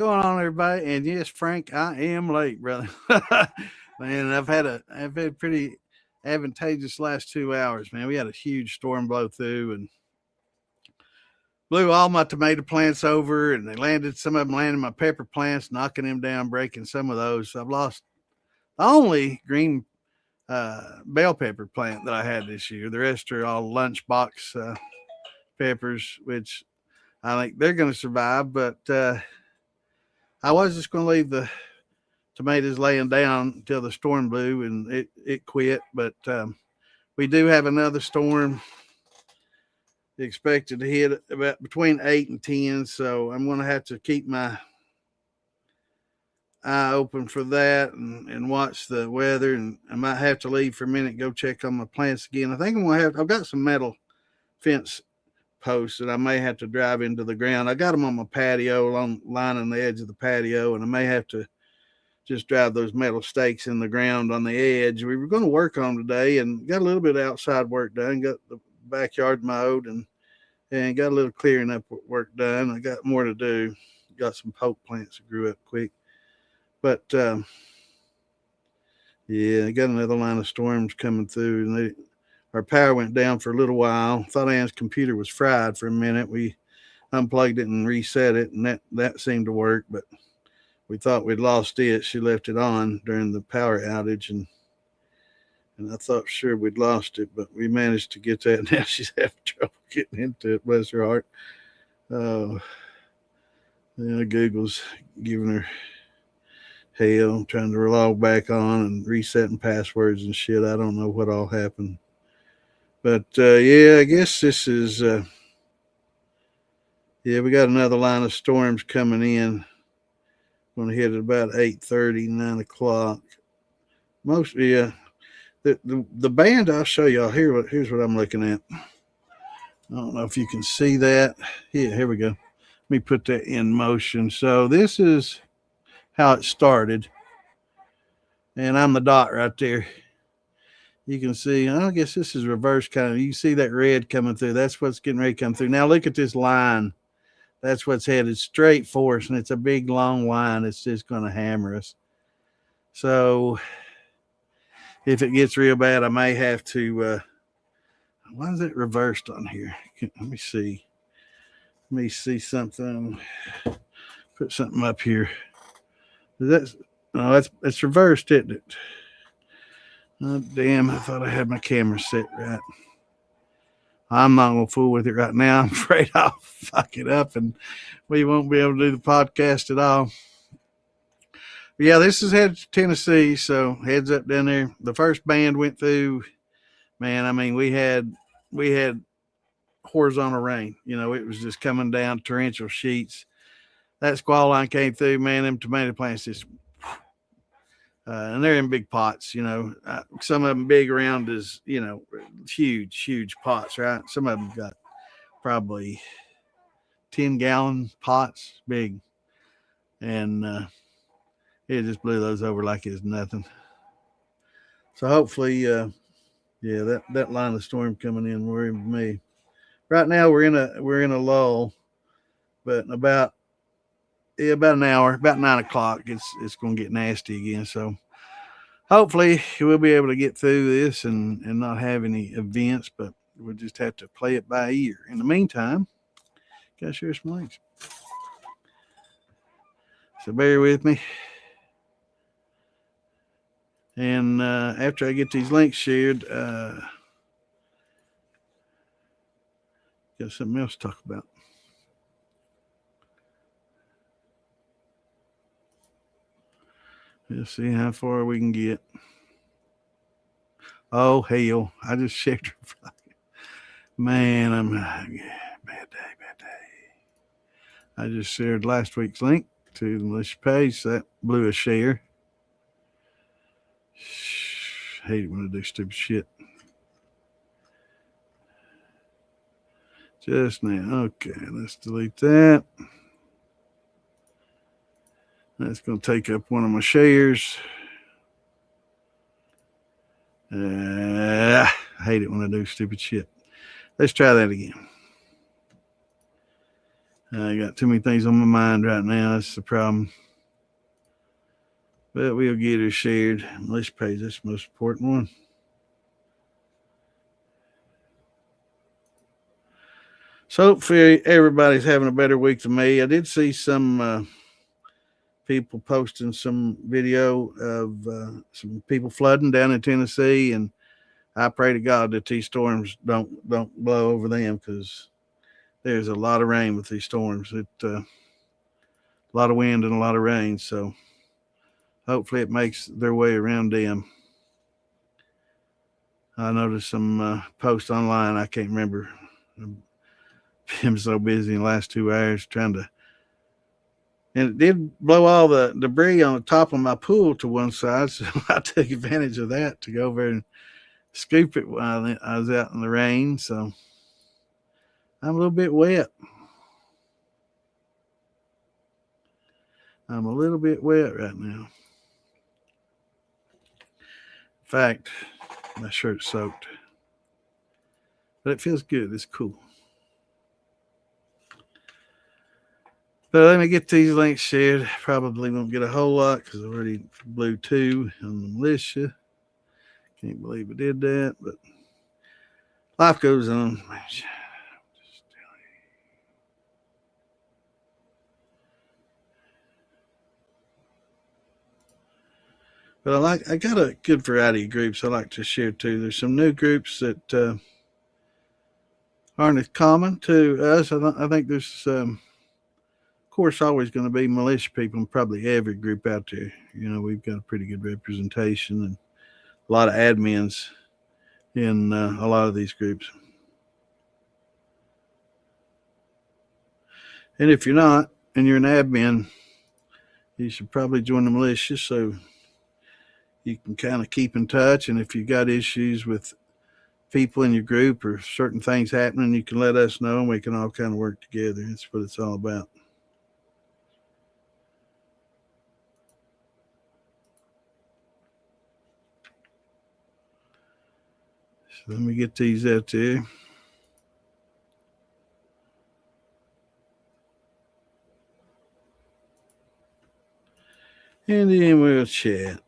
going on, everybody? And yes, Frank, I am late, brother. Man, I've had pretty advantageous last 2 hours. Man, we had a huge storm blow through and blew all my tomato plants over, and some of them landed my pepper plants, knocking them down, breaking some of those. So I've lost the only green bell pepper plant that I had this year. The rest are all lunchbox peppers, which I think they're going to survive, but I was just going to leave the tomatoes laying down until the storm blew and it quit. But we do have another storm expected to hit about between 8 and 10. So I'm going to have to keep my eye open for that and watch the weather. And I might have to leave for a minute, go check on my plants again. I think I've got some metal fence posts that I may have to drive into the ground. I got them on my patio, lining the edge of the patio, and I may have to just drive those metal stakes in the ground on the edge. We were going to work on today and got a little bit of outside work done, got the backyard mowed and got a little clearing up work done. I got more to do. Got some poke plants that grew up quick. But yeah, I got another line of storms coming through, and our power went down for a little while. Thought Ann's computer was fried for a minute. We unplugged it and reset it, and that seemed to work, but we thought we'd lost it. She left it on during the power outage, and I thought sure we'd lost it, but we managed to get that. Now she's having trouble getting into it, bless her heart. Google's giving her hell, trying to log back on and resetting passwords and shit. I don't know what all happened. But yeah, I guess this is we got another line of storms coming in. Going to hit at about 8:30, 9 o'clock. The band I'll show y'all here. Here's what I'm looking at. I don't know if you can see that. Yeah, here we go. Let me put that in motion. So this is how it started, and I'm the dot right there. You can see, I guess this is reverse kind of. You see that red coming through. That's what's getting ready to come through. Now look at this line. That's what's headed straight for us, and it's a big, long line. It's just going to hammer us. So if it gets real bad, I may have to why is it reversed on here? Let me see. Let me see something. Put something up here. It's reversed, isn't it? Oh, damn, I thought I had my camera set right. I'm not going to fool with it right now. I'm afraid I'll fuck it up and we won't be able to do the podcast at all. But yeah, this is headed to Tennessee, so heads up down there. The first band went through, man, I mean, we had horizontal rain. It was just coming down torrential sheets. That squall line came through, man, them tomato plants just and they're in big pots, some of them big around as, huge pots, right? Some of them got probably 10-gallon pots big. And it just blew those over like it's nothing. So hopefully, that line of storm coming in worried me. Right now we're in a lull, but in about an hour, about 9 o'clock, it's going to get nasty again. So hopefully we'll be able to get through this and not have any events, but we'll just have to play it by ear. In the meantime, gotta share some links. So bear with me. And after I get these links shared, got something else to talk about. Let's see how far we can get. Oh, hell. I just shared her. Man, bad day. I just shared last week's link to the militia page. So that blew a share. Hate it when I do stupid shit. Just now. Okay, let's delete that. That's going to take up one of my shares. I hate it when I do stupid shit. Let's try that again. I got too many things on my mind right now. That's the problem. But we'll get her shared. Militia page, that's the most important one. So hopefully everybody's having a better week than me. I did see some people posting some video of some people flooding down in Tennessee, and I pray to God that these storms don't blow over them, because there's a lot of rain with these storms. A lot of wind and a lot of rain. So hopefully it makes their way around them. I noticed some posts online. I can't remember. I'm so busy in the last 2 hours trying to. And it did blow all the debris on the top of my pool to one side, so I took advantage of that to go over and scoop it while I was out in the rain. So I'm a little bit wet. I'm a little bit wet right now. In fact, my shirt's soaked. But it feels good. It's cool. But let me get these links shared. Probably won't get a whole lot because I already blew 2 on the militia. Can't believe I did that, but life goes on. But I got a good variety of groups I like to share too. There's some new groups that aren't as common to us. I think there's, of course, always going to be militia people in probably every group out there. We've got a pretty good representation and a lot of admins in a lot of these groups. And if you're not, and you're an admin, you should probably join the militia so you can kind of keep in touch. And if you got issues with people in your group or certain things happening, you can let us know and we can all kind of work together. That's what it's all about. So let me get these out there. And then we'll chat.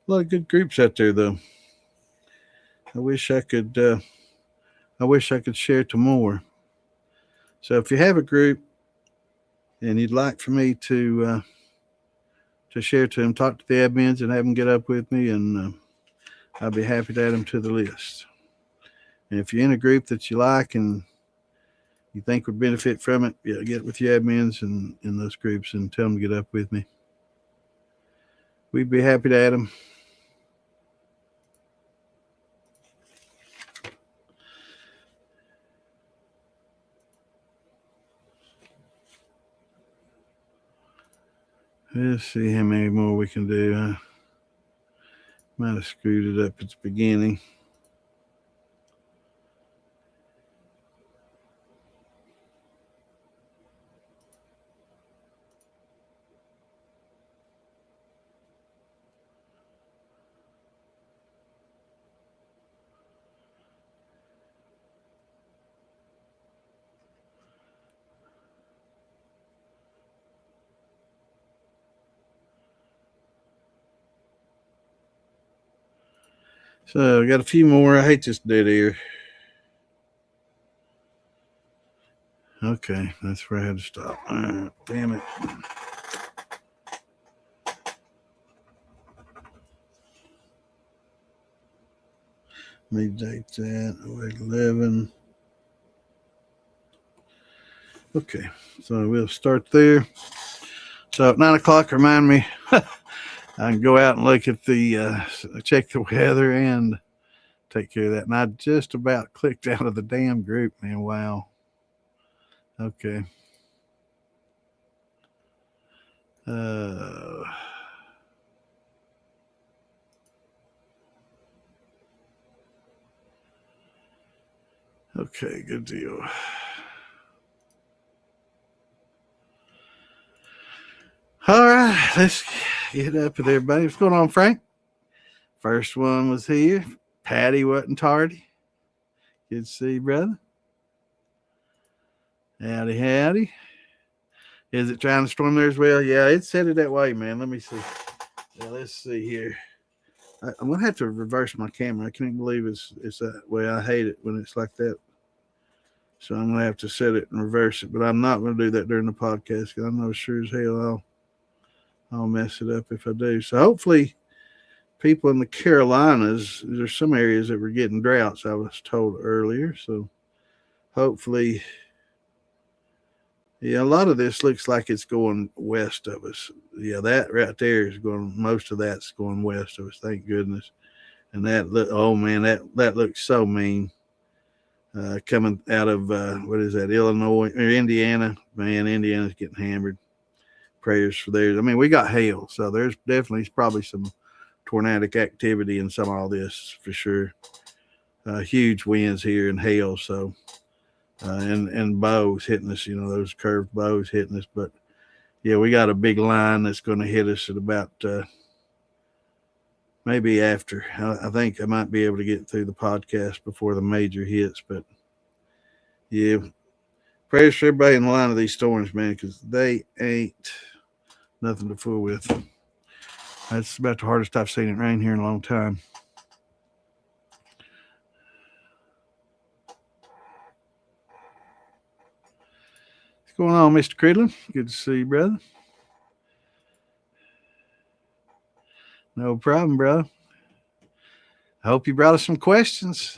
A lot of good groups out there, though. I wish I could share to more. So if you have a group and you'd like for me to share to them, talk to the admins and have them get up with me, and I'll be happy to add them to the list. And if you're in a group that you like and you think would benefit from it, yeah, get with your admins and in those groups and tell them to get up with me. We'd be happy to add them. Let's see how many more we can do. I might have screwed it up at the beginning. So I got a few more. I hate this dead air. Okay, that's where I had to stop. Damn it. Let me date that. 11. Okay, so we'll start there. So at 9 o'clock, remind me, I can go out and look at check the weather and take care of that. And I just about clicked out of the damn group, man. Wow. Okay. Okay, good deal. All right, let's get up with everybody. What's going on, Frank? First one was here. Patty wasn't tardy. Good to see you, brother. Howdy, howdy. Is it trying to storm there as well? Yeah, it's headed that way, man. Let me see. Yeah, let's see here. I'm going to have to reverse my camera. I can't believe it's that way. I hate it when it's like that. So I'm going to have to set it and reverse it. But I'm not going to do that during the podcast because I know sure as hell I'll mess it up if I do. So hopefully people in the Carolinas, there's some areas that were getting droughts, I was told earlier. So hopefully, yeah, a lot of this looks like it's going west of us. Yeah, that right there is going, most of that's going west of us, thank goodness. And that, oh man, that looks so mean. Coming out of, what is that, Illinois or Indiana? Man, Indiana's getting hammered. Prayers for theirs. I mean, we got hail, so there's definitely probably some tornadic activity in some of all this for sure. Huge winds here and hail, so and bows hitting us, those curved bows hitting us. But yeah, we got a big line that's going to hit us at about maybe after. I think I might be able to get through the podcast before the major hits, but yeah, prayers for everybody in the line of these storms, man, because they ain't nothing to fool with. That's about the hardest I've seen it rain here in a long time. What's going on, Mr. Cridlin? Good to see you, brother. No problem, bro. I hope you brought us some questions.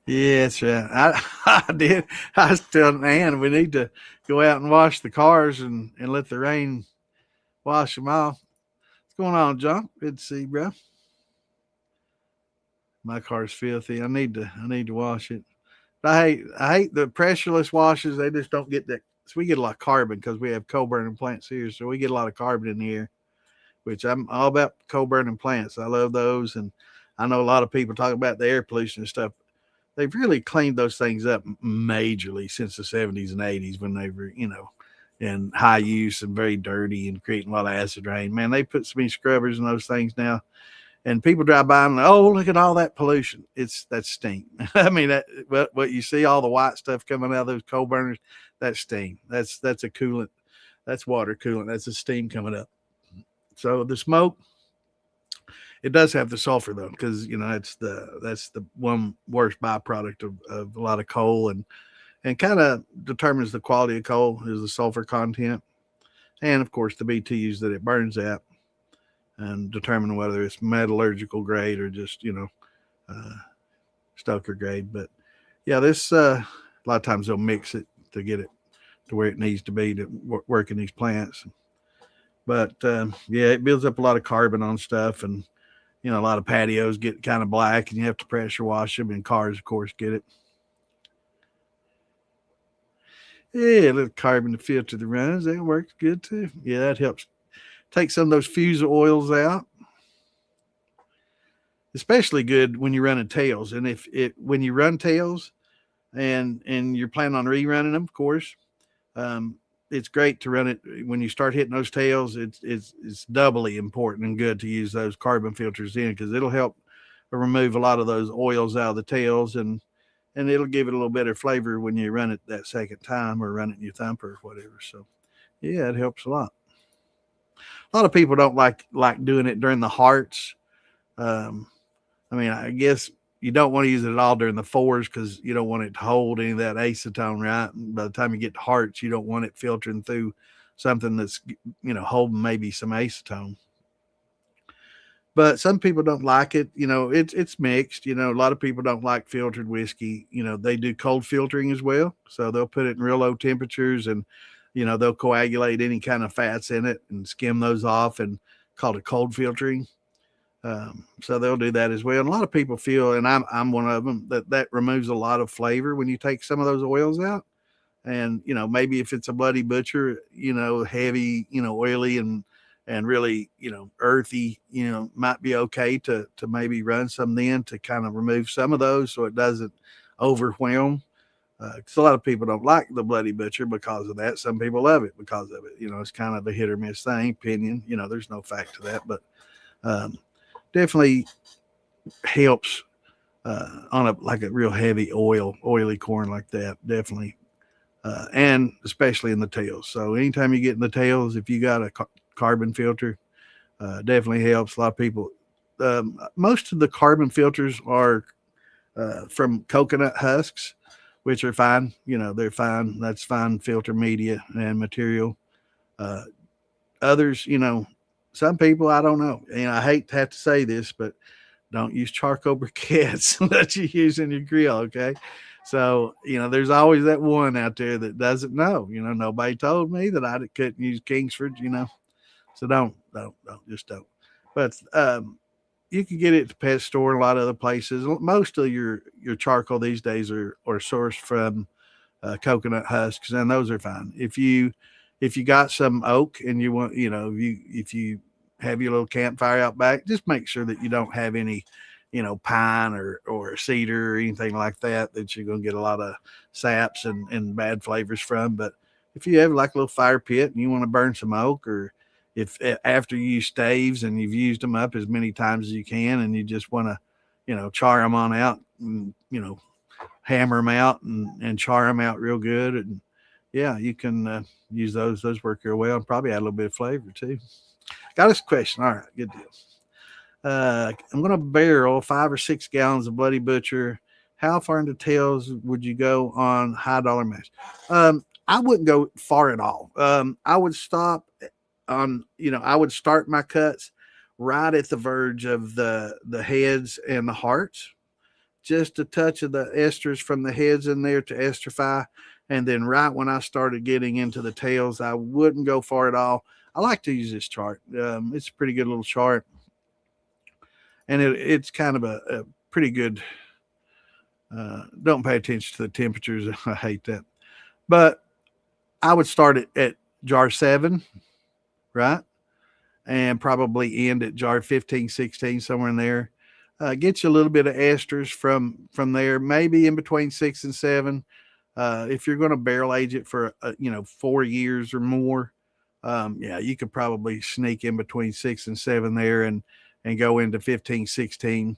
Yeah, that's right. I did. I was telling Ann we need to go out and wash the cars and let the rain wash them off. What's going on, John? Good to see you, bro. My car's filthy. I need to wash it. But I hate the pressureless washes. They just don't get that. So we get a lot of carbon because we have coal burning plants here. So we get a lot of carbon in the air, which I'm all about coal burning plants. I love those. And I know a lot of people talk about the air pollution and stuff. They've really cleaned those things up majorly since the 70s and 80s when they were, in high use and very dirty and creating a lot of acid rain. Man, they put so many scrubbers in those things now. And people drive by and, oh, look at all that pollution. That's steam. I mean, what you see, all the white stuff coming out of those coal burners, that's steam. That's a coolant. That's water coolant. That's the steam coming up. So the smoke, it does have the sulfur though, because that's the one worst byproduct of a lot of coal, and kind of determines the quality of coal is the sulfur content, and of course the BTUs that it burns at, and determine whether it's metallurgical grade or just Stoker grade. But yeah, this a lot of times they'll mix it to get it to where it needs to be to work in these plants. But yeah, it builds up a lot of carbon on stuff, and a lot of patios get kind of black, and you have to pressure wash them, and cars, of course, get it. Yeah, a little carbon to filter the runs. That works good too. Yeah, that helps take some of those fusel oils out. Especially good when you're running tails. And when you run tails and you're planning on rerunning them, of course, it's great to run it when you start hitting those tails. It's doubly important and good to use those carbon filters in, because it'll help remove a lot of those oils out of the tails, and it'll give it a little better flavor when you run it that second time or run it in your thumper or whatever. So yeah, it helps a lot. A lot of people don't like doing it during the hearts. I mean, I guess you don't want to use it at all during the fours because you don't want it to hold any of that acetone, right? And by the time you get to hearts, you don't want it filtering through something that's, holding maybe some acetone. But some people don't like it. It's mixed. A lot of people don't like filtered whiskey. They do cold filtering as well. So they'll put it in real low temperatures, and, they'll coagulate any kind of fats in it and skim those off, and call it cold filtering. So they'll do that as well. And a lot of people feel, and I'm one of them, that removes a lot of flavor when you take some of those oils out. And, maybe if it's a Bloody Butcher, heavy, oily and and really, earthy, might be okay to maybe run some then to kind of remove some of those so it doesn't overwhelm. Because a lot of people don't like the Bloody Butcher because of that. Some people love it because of it. It's kind of a hit or miss thing, opinion. There's no fact to that, but um, definitely helps on a real heavy oily corn like that. Definitely, and especially in the tails. So anytime you get in the tails, if you got a carbon filter, definitely helps. A lot of people. Most of the carbon filters are from coconut husks, which are fine. They're fine. That's fine filter media and material. Uh, Others, some people, I don't know. I hate to have to say this, but don't use charcoal briquettes that you use in your grill. Okay. So, there's always that one out there that doesn't know. Nobody told me that I couldn't use Kingsford, So just don't. But you can get it at the pet store and a lot of other places. Most of your charcoal these days are sourced from coconut husks, and those are fine. If you got some oak and you want, if you have your little campfire out back, just make sure that you don't have any, pine or cedar or anything like that you're going to get a lot of saps and bad flavors from. But if you have like a little fire pit and you want to burn some oak, or if after you use staves and you've used them up as many times as you can and you just want to, char them on out and, hammer them out and char them out real good. And yeah, you can use those. Those work real well and probably add a little bit of flavor too. Got us a question. All right, good deal. I'm going to barrel 5 or 6 gallons of Bloody Butcher. How far into tails would you go on high dollar mash? I wouldn't go far at all. I would stop on, I would start my cuts right at the verge of the heads and the hearts. Just a touch of the esters from the heads in there to esterify. And then right when I started getting into the tails, I wouldn't go far at all. I like to use this chart. It's a pretty good little chart. And it's kind of a pretty good, don't pay attention to the temperatures. I hate that. But I would start it at jar 7, right? And probably end at jar 15, 16, somewhere in there. Get you a little bit of esters from there, maybe in between 6 and 7. If you're going to barrel age it for 4 years or more, yeah, you could probably sneak in between 6 and 7 there and go into 15, 16.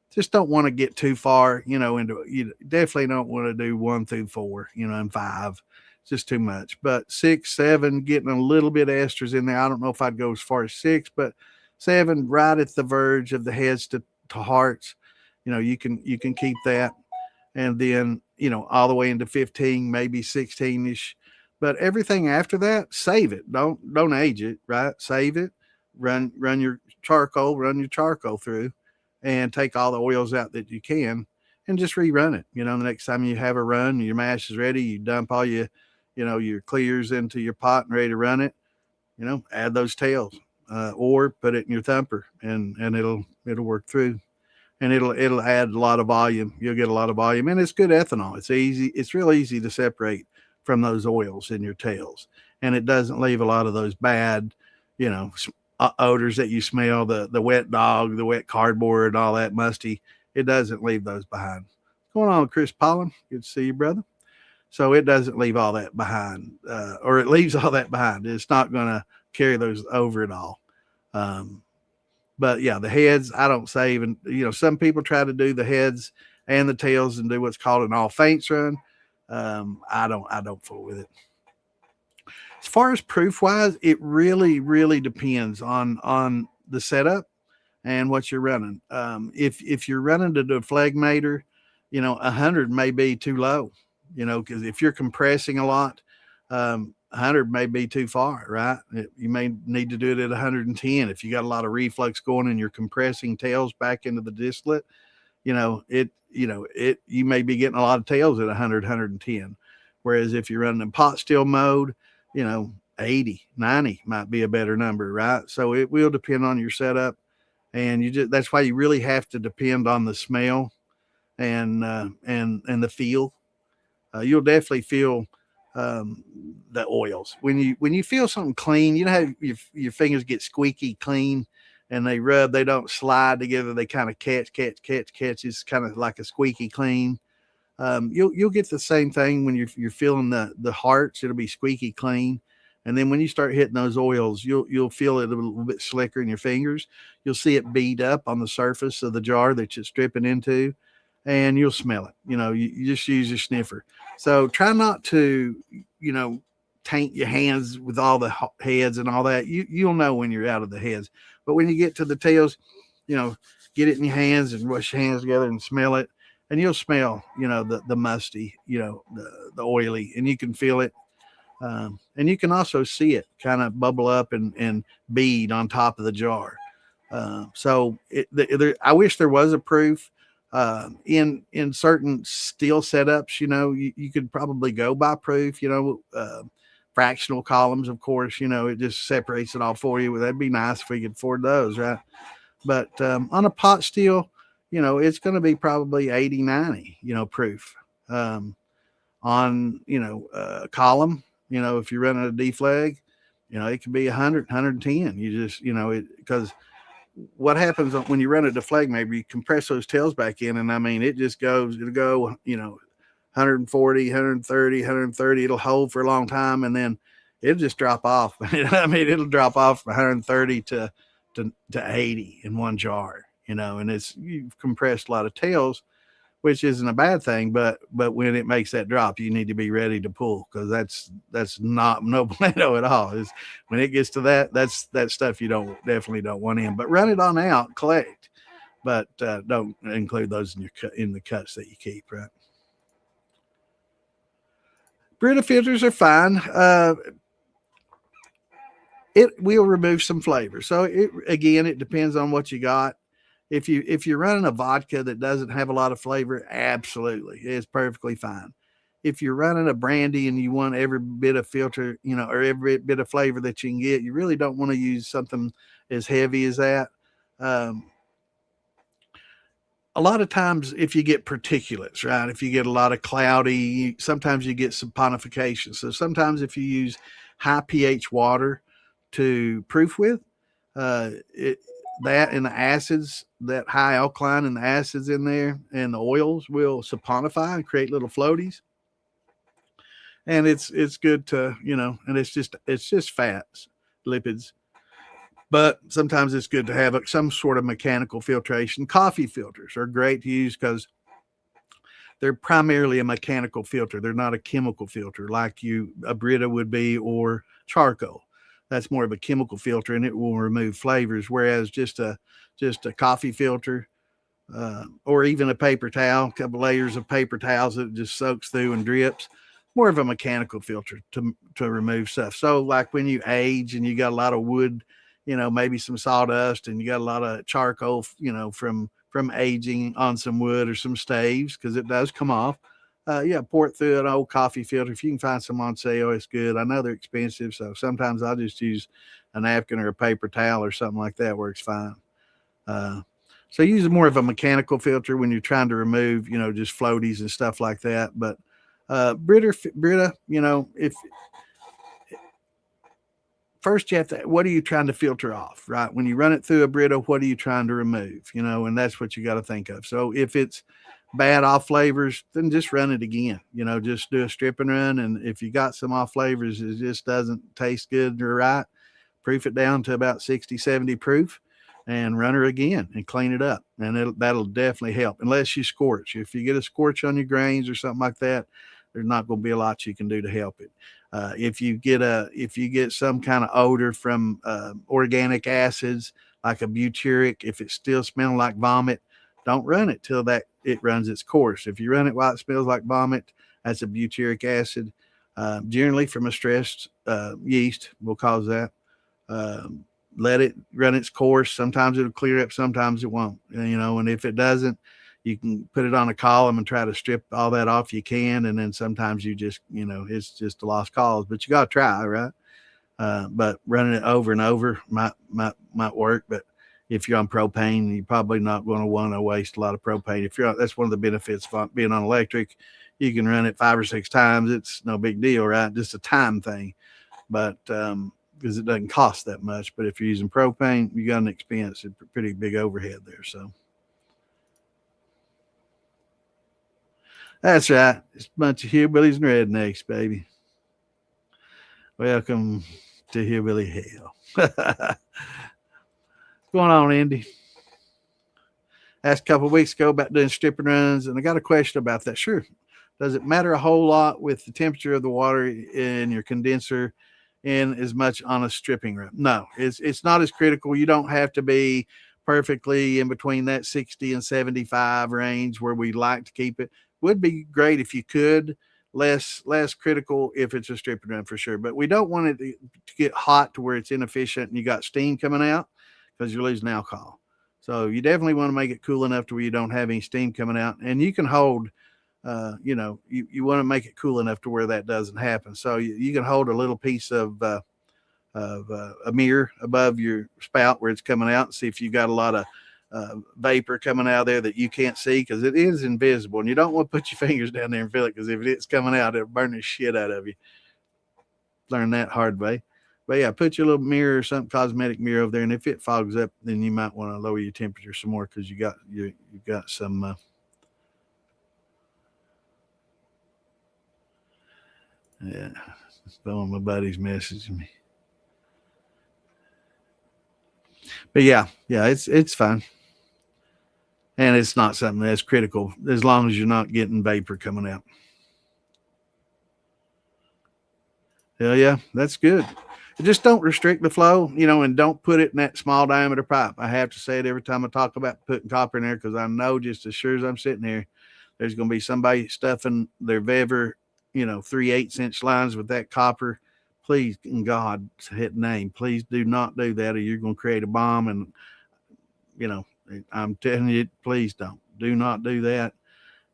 Just don't want to get too far, into, you definitely don't want to do 1 through 4, and 5. It's just too much. But 6, 7, getting a little bit of esters in there. I don't know if I'd go as far as 6, but 7, right at the verge of the heads to hearts. You can keep that. And then, all the way into 15, maybe 16-ish. But everything after that, save it. Don't age it, right? Save it. Run your charcoal through and take all the oils out that you can and just rerun it. The next time you have a run, your mash is ready, you dump all your clears into your pot and ready to run it, add those tails. Or put it in your thumper and it'll work through, and it'll add a lot of volume. You'll get a lot of volume, and it's good ethanol. It's easy. It's real easy to separate from those oils in your tails, and it doesn't leave a lot of those bad, odors that you smell, the wet dog, the wet cardboard, all that musty. It doesn't leave those behind. What's going on, Chris Pollen? Good to see you, brother. So it doesn't leave all that behind, or it leaves all that behind. It's not going to carry those over at all. But yeah, the heads I don't save, and some people try to do the heads and the tails and do what's called an all faints run. I don't fool with it. As far as proof wise, it really depends on the setup and what you're running. If you're running to the phlegmator, 100 may be too low, because if you're compressing a lot, 100 may be too far, right? You may need to do it at 110. If you got a lot of reflux going and you're compressing tails back into the distillate, you may be getting a lot of tails at 100, 110. Whereas if you're running in pot still mode, 80, 90 might be a better number, right? So it will depend on your setup, and that's why you really have to depend on the smell and the feel. You'll definitely feel the oils. When you feel something clean, you know how your fingers get squeaky clean and they rub, they don't slide together. They kind of catch. It's kind of like a squeaky clean. You'll get the same thing when you're feeling the hearts. It'll be squeaky clean. And then when you start hitting those oils, you'll feel it a little bit slicker in your fingers. You'll see it bead up on the surface of the jar that you're stripping into, and you'll smell it. You just use your sniffer. So try not to, taint your hands with all the heads and all that. You'll know when you're out of the heads. But when you get to the tails, get it in your hands and wash your hands together and smell it. And you'll smell, the musty, the oily, and you can feel it. And you can also see it kind of bubble up and bead on top of the jar. So I wish there was a proof. In certain steel setups, you could probably go by proof, fractional columns, of course, it just separates it all for you. That'd be nice if we could afford those, right? But on a pot steel, it's going to be probably 80, 90, proof. On, a column, if you're running a deflag, it could be 100, 110. You just, because what happens when you run a deflag, maybe you compress those tails back in, and I mean, it'll go, 140, 130, 130. It'll hold for a long time, and then it'll just drop off. I mean, it'll drop off from 130 to 80 in one jar, and you've compressed a lot of tails, which isn't a bad thing, but when it makes that drop, you need to be ready to pull, because that's not no bueno at all. When it gets to that's stuff you definitely don't want in. But run it on out, collect, but don't include those in the cuts that you keep, right? Brita filters are fine. It will remove some flavor. So it depends on what you got. If you're running a vodka that doesn't have a lot of flavor, absolutely, it's perfectly fine. If you're running a brandy and you want every bit of filter, or every bit of flavor that you can get, you really don't want to use something as heavy as that. A lot of times, if you get particulates, right? If you get a lot of cloudy, sometimes you get saponification. So sometimes if you use high pH water to proof with, that and the acids, that high alkaline and the acids in there and the oils will saponify and create little floaties. And it's good to, and it's just fats, lipids. But sometimes it's good to have some sort of mechanical filtration. Coffee filters are great to use because they're primarily a mechanical filter. They're not a chemical filter like a Brita would be, or charcoal. That's more of a chemical filter, and it will remove flavors. Whereas just a coffee filter, or even a paper towel, a couple layers of paper towels that just soaks through and drips, more of a mechanical filter to remove stuff. So like when you age and you got a lot of wood, maybe some sawdust, and you got a lot of charcoal, from aging on some wood or some staves, because it does come off. Pour it through an old coffee filter. If you can find some on sale, it's good. I know they're expensive, so sometimes I'll just use a napkin or a paper towel or something like that. Works fine. So use more of a mechanical filter when you're trying to remove, just floaties and stuff like that. But Brita, if first you have to, what are you trying to filter off, right? When you run it through a Brita, what are you trying to remove? And that's what you got to think of. So if it's bad off flavors, then just run it again. Just do a strip and run. And if you got some off flavors, it just doesn't taste good or right, proof it down to about 60, 70 proof and run her again and clean it up. And that'll definitely help, unless you scorch. If you get a scorch on your grains or something like that, there's not going to be a lot you can do to help it. If you get some kind of odor from organic acids like a butyric, if it's still smelling like vomit, don't run it till it runs its course. If you run it while it smells like vomit, that's a butyric acid. Generally from a stressed yeast will cause that. Let it run its course. Sometimes it'll clear up, sometimes it won't. And if it doesn't, you can put it on a column and try to strip all that off you can. And then sometimes you just, it's just a lost cause, but you got to try, right? But running it over and over might work. But if you're on propane, you're probably not going to want to waste a lot of propane. That's one of the benefits of being on electric. you can run it 5 or 6 times. It's no big deal, right? Just a time thing. But because it doesn't cost that much. But if you're using propane, you got an expense, a pretty big overhead there. So that's right. It's a bunch of hillbillies and rednecks, baby. Welcome to Hillbilly Hell. What's going on, Andy? Asked a couple of weeks ago about doing stripping runs, and I got a question about that. Sure. Does it matter a whole lot with the temperature of the water in your condenser in as much on a stripping run? No, it's not as critical. You don't have to be perfectly in between that 60 and 75 range where we like to keep it. Would be great if you could. Less critical if it's a stripping run for sure. But we don't want it to get hot to where it's inefficient and you got steam coming out because you're losing alcohol. So you definitely want to make it cool enough to where you don't have any steam coming out, and you can hold. You want to make it cool enough to where that doesn't happen. So you can hold a little piece of a mirror above your spout where it's coming out and see if you got a lot of vapor coming out there that you can't see because it is invisible, and you don't want to put your fingers down there and feel it because if it's coming out, it'll burn the shit out of you. Learn that hard way. But yeah, put your little mirror or something, cosmetic mirror over there, and if it fogs up, then you might want to lower your temperature some more because you've got some. Yeah, some of my buddies messaging me. But yeah, it's fine, and it's not something that's critical as long as you're not getting vapor coming out. Hell yeah, that's good. Just don't restrict the flow, and don't put it in that small diameter pipe. I have to say it every time I talk about putting copper in there because I know just as sure as I'm sitting here, there's going to be somebody stuffing their Vever, 3/8-inch lines with that copper. Please, in God's name, please do not do that, or you're going to create a bomb. And I'm telling you, please don't. Do not do that.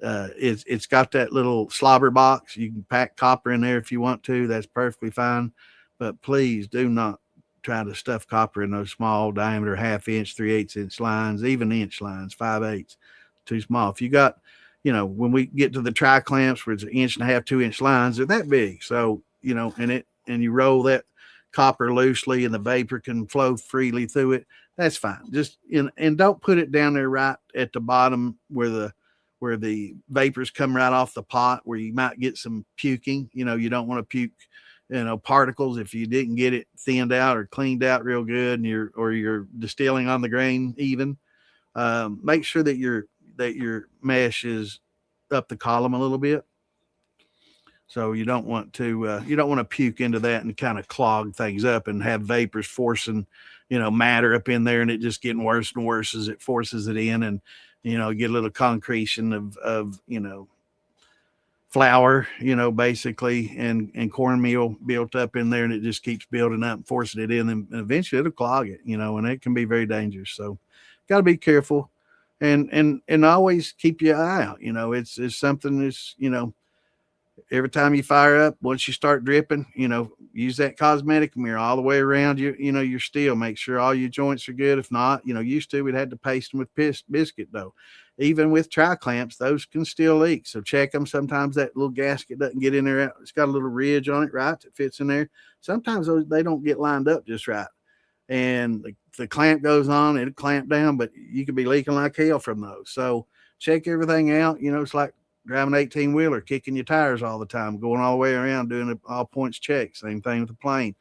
It's got that little slobber box. You can pack copper in there if you want to. That's perfectly fine. But please do not try to stuff copper in those small diameter 1/2 inch, 3/8-inch lines, even inch lines, 5/8. Too small. If you got, when we get to the tri clamps where it's 1.5 inch, 2 inch lines, they're that big. So, and you roll that copper loosely and the vapor can flow freely through it. That's fine. Just and don't put it down there right at the bottom where the vapors come right off the pot where you might get some puking. You don't want to puke, particles if you didn't get it thinned out or cleaned out real good and you're distilling on the grain even. Make sure that your mesh is up the column a little bit. So you don't want to puke into that and kind of clog things up and have vapors forcing, matter up in there and it just getting worse and worse as it forces it in and, get a little concretion of flour, basically, and cornmeal built up in there and it just keeps building up and forcing it in and eventually it'll clog it, and it can be very dangerous. So got to be careful and always keep your eye out. It's something that's, every time you fire up, once you start dripping, use that cosmetic mirror all the way around your steel. Make sure all your joints are good. If not, used to, we'd had to paste them with biscuit dough. Even with tri clamps, those can still leak. So check them. Sometimes that little gasket doesn't get in there. It's got a little ridge on it, right? That fits in there. Sometimes they don't get lined up just right. And the clamp goes on, it'll clamp down, but you could be leaking like hell from those. So check everything out. It's like driving an 18-wheeler, kicking your tires all the time, going all the way around, doing an all points check. Same thing with the plane.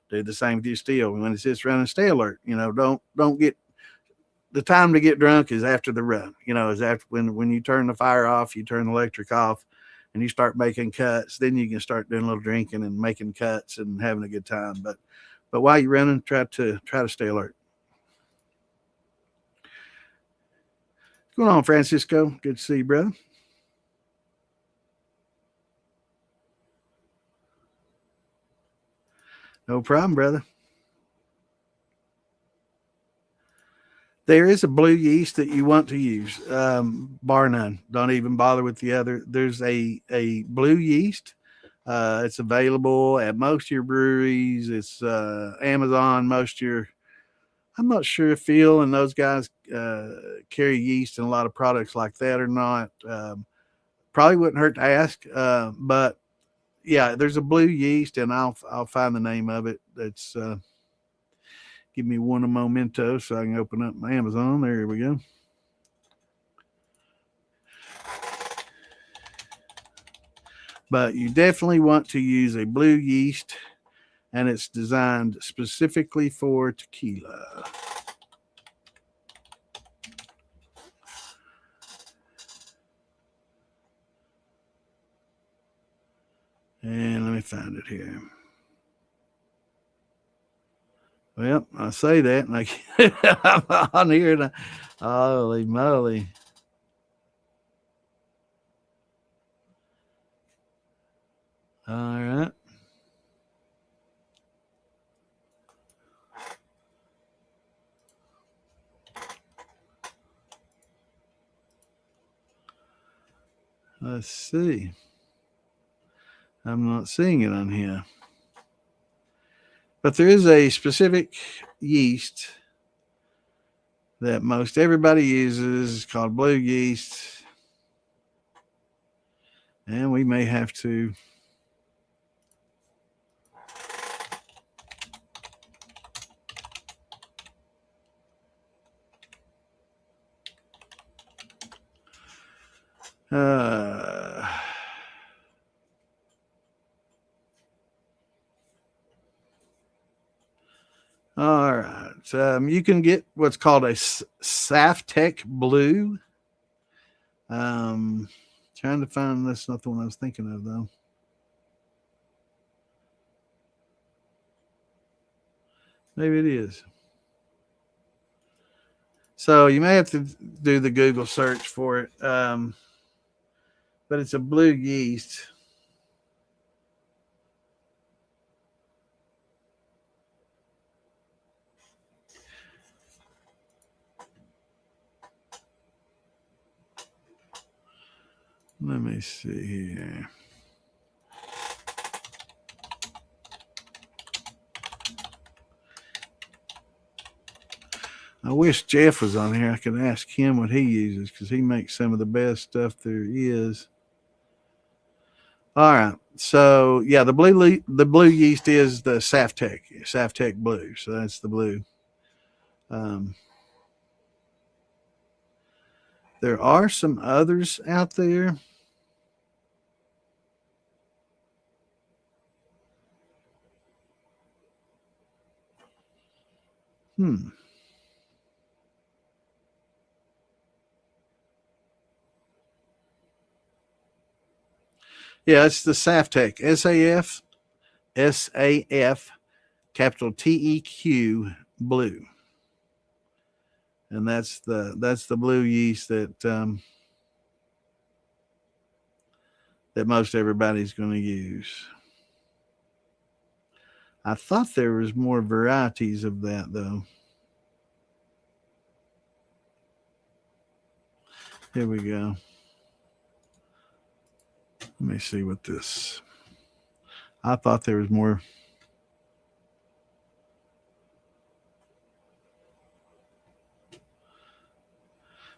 Do the same with your steel. When it's just running, stay alert. Don't get the time to get drunk is after the run. Is after when you turn the fire off, you turn the electric off, and you start making cuts. Then you can start doing a little drinking and making cuts and having a good time. But while you're running, try to stay alert. What's going on, Francisco? Good to see you, brother. No problem, brother. There is a blue yeast that you want to use, bar none. Don't even bother with the other. There's a blue yeast. It's available at most of your breweries. It's Amazon, most of your. I'm not sure if Phil and those guys carry yeast in a lot of products like that or not. probably wouldn't hurt to ask. But yeah, there's a blue yeast, and I'll find the name of it. That's give me one memento so I can open up my Amazon. There we go. But you definitely want to use a blue yeast, and it's designed specifically for tequila. And let me find it here. Well, I say that, and I'm on here, and holy moly. All right. Let's see. I'm not seeing it on here. But there is a specific yeast that most everybody uses. It's called blue yeast. And we may have to all right. You can get what's called a Saftec Blue. Trying to find that's not the one I was thinking of though. Maybe it is. So you may have to do the Google search for it. But it's a blue yeast. Let me see here. I wish Jeff was on here. I could ask him what he uses because he makes some of the best stuff there is. All right. So yeah, the blue yeast is the Saftec Blue. So that's the blue. There are some others out there. Yeah, it's the Saftec. SAF, capital TEQ Blue. And that's the blue yeast that that most everybody's going to use. I thought there was more varieties of that though. Here we go. Let me see what this. I thought there was more.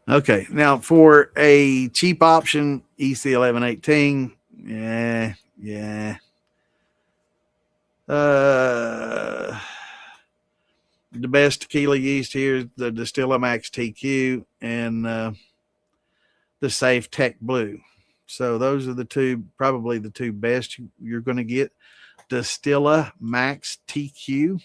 Okay, now for a cheap option, EC 1118. Yeah. The best tequila yeast here is the Distiller Max TQ and the Safe Tech Blue. So those are probably the two best you're going to get. Distiller Max TQ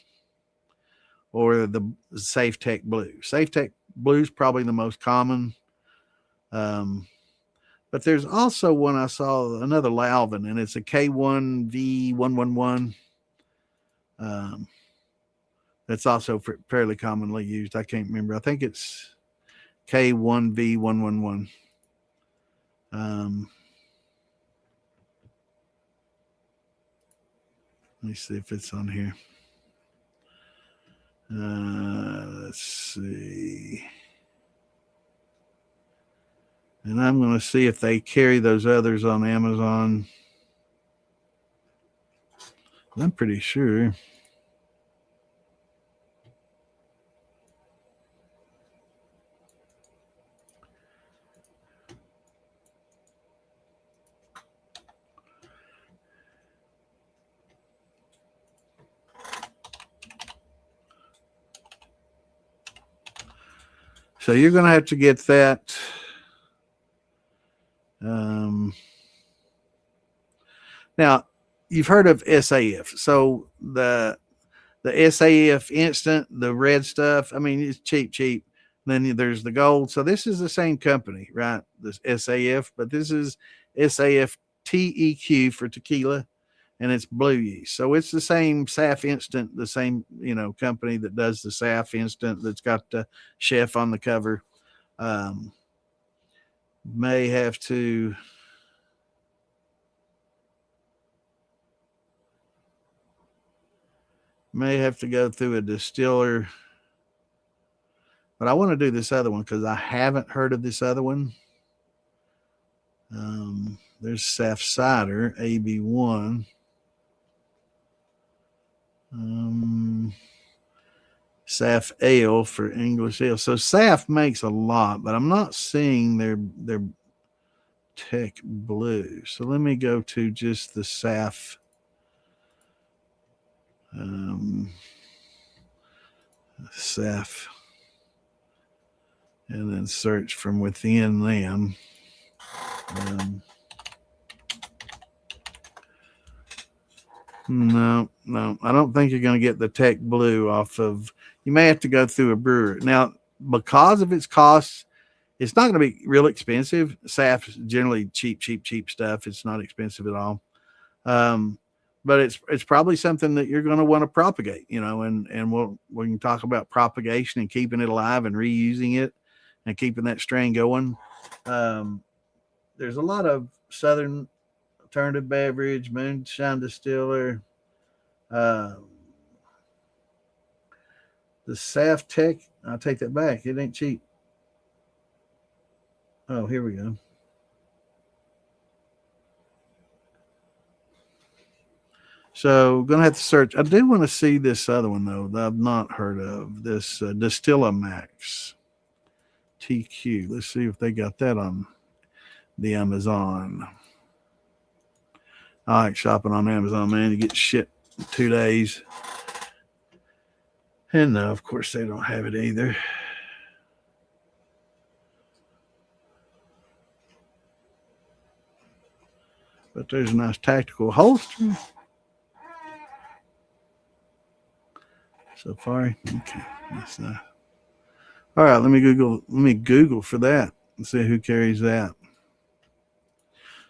or the Safe Tech Blue. Safe Tech Blue is probably the most common. But there's also one I saw, another Lalvin, and it's a K1V111. That's also fairly commonly used. I can't remember. I think it's K1V111. Let me see if it's on here. Let's see. And I'm going to see if they carry those others on Amazon. I'm pretty sure. So you're going to have to get that. Now, you've heard of SAF. So the SAF instant, the red stuff, I mean, it's cheap. Then there's the gold. So this is the same company, right? This SAF, but this is SAF TEQ for tequila, and it's blue yeast. So it's the same SAF instant, the same, company that does the SAF instant that's got the chef on the cover. May have to go through a distiller, but I want to do this other one because I haven't heard of this other one. There's SAF cider AB1. SAF ale for English ale. So SAF makes a lot, but I'm not seeing their Tech Blue. So let me go to just the SAF. SAF, and then search from within them. No, I don't think you're going to get the Tech Blue off of. You may have to go through a brewer. Now, because of its costs, it's not going to be real expensive. SAF is generally cheap stuff. It's not expensive at all. But it's probably something that you're going to want to propagate, and we can talk about propagation and keeping it alive and reusing it and keeping that strain going. There's a lot of Southern alternative beverage, moonshine distiller, the SAF Tech. I'll take that back. It ain't cheap. Oh, here we go. So going to have to search. I do want to see this other one though that I've not heard of. This Distillamax TQ. Let's see if they got that on the Amazon. I like shopping on Amazon, man. You get shit in 2 days. And no, of course they don't have it either. But there's a nice tactical holster. Safari. Okay, that's nice. All right, let me Google for that and see who carries that.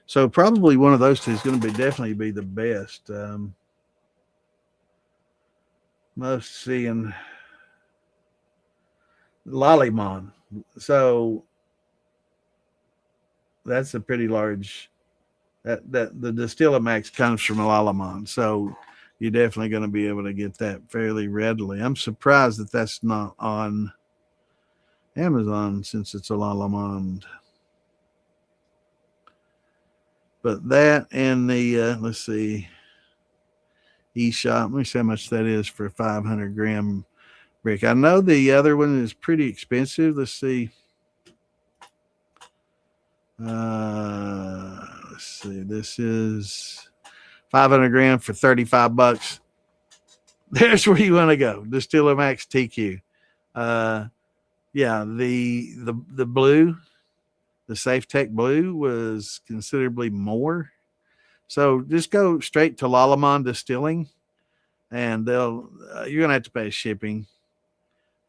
So probably one of those two is going to definitely be the best. Most seeing Lollymon. So that's a pretty large. That the Distillamax comes from Lollymon. So you're definitely going to be able to get that fairly readily. I'm surprised that that's not on Amazon since it's a Lollymon. But that and the, let's see, eShop. Let me see how much that is for a 500 gram brick. I know the other one is pretty expensive. Let's see. Let's see. This is 500 gram for $35. There's where you want to go. Distillamax TQ. Yeah, the blue, the Safe Tech Blue was considerably more. So just go straight to Lollymon Distilling, and you're gonna have to pay shipping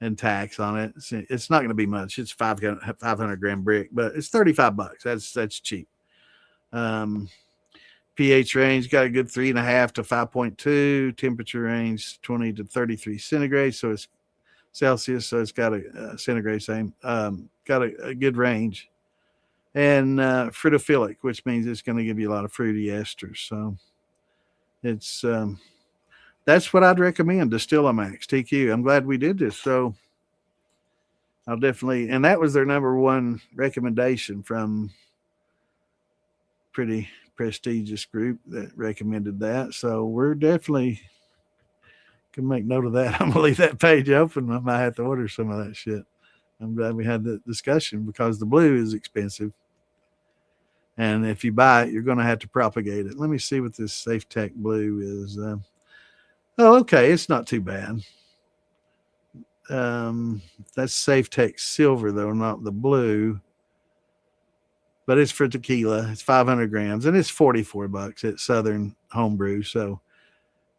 and tax on it. It's not going to be much. It's 500 gram brick, but it's $35. That's cheap. pH range got a good 3.5 to 5.2. Temperature range 20 to 33 centigrade. So it's Celsius. So it's got a centigrade same. Got a good range. And fruitophilic, which means it's going to give you a lot of fruity esters. So it's that's what I'd recommend. Distillamax TQ. I'm glad we did this. So I'll definitely, and that was their number one recommendation from pretty prestigious group that recommended that. So we're definitely can make note of that. I'm gonna leave that page open. I might have to order some of that shit. I'm glad we had that discussion because the blue is expensive. And if you buy it, you're going to have to propagate it. Let me see what this Safe Tech Blue is. Oh, okay. It's not too bad. That's Safe Tech Silver, though, not the blue. But it's for tequila. It's 500 grams, and it's $44 at Southern Homebrew. So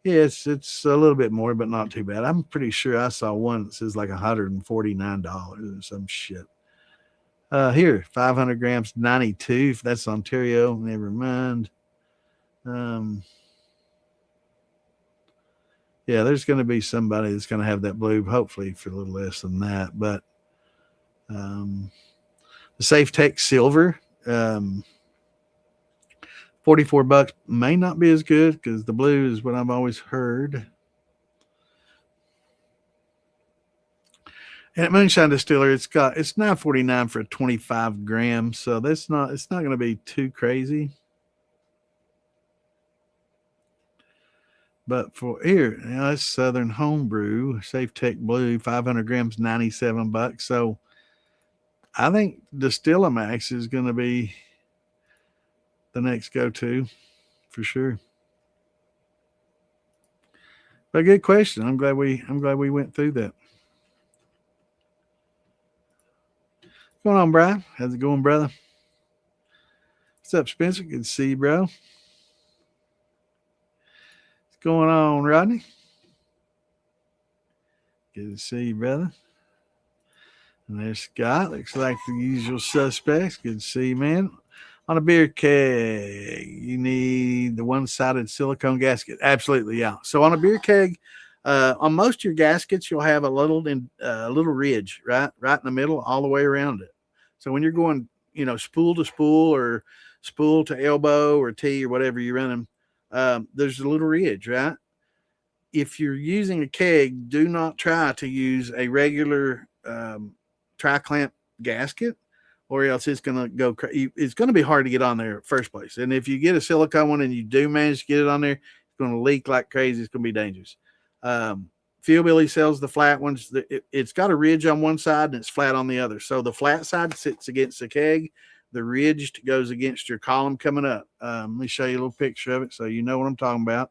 yeah, it's a little bit more, but not too bad. I'm pretty sure I saw one that says like $149 or some shit. Here, 500 grams, 92. That's Ontario. Never mind. Um, yeah, there's going to be somebody that's going to have that blue, hopefully for a little less than that. But um, the Safe Tech Silver, 44 bucks may not be as good because the blue is what I've always heard. And at Moonshine Distiller, it's $9.49 for 25 grams, so it's not going to be too crazy. But for here, it's Southern Homebrew, Safe Tech Blue, 500 grams, $97. So I think Distillamax is going to be the next go-to for sure. But good question. I'm glad we went through that. What's going on, Brian? How's it going, brother? What's up, Spencer? Good to see you, bro. What's going on, Rodney? Good to see you, brother. And there's Scott. Looks like the usual suspects. Good to see you, man. On a beer keg, you need the one-sided silicone gasket. Absolutely, yeah. So on a beer keg, on most of your gaskets, you'll have a little ridge, right in the middle, all the way around it. So when you're going, spool to spool or spool to elbow or T or whatever you're running, there's a little ridge, right? If you're using a keg, do not try to use a regular tri-clamp gasket, or else it's going to go. It's going to be hard to get on there first place. And if you get a silicone one and you do manage to get it on there, it's going to leak like crazy. It's going to be dangerous. Fieldbilly sells the flat ones. It's got a ridge on one side and it's flat on the other. So the flat side sits against the keg. The ridge goes against your column coming up. Let me show you a little picture of it so you know what I'm talking about.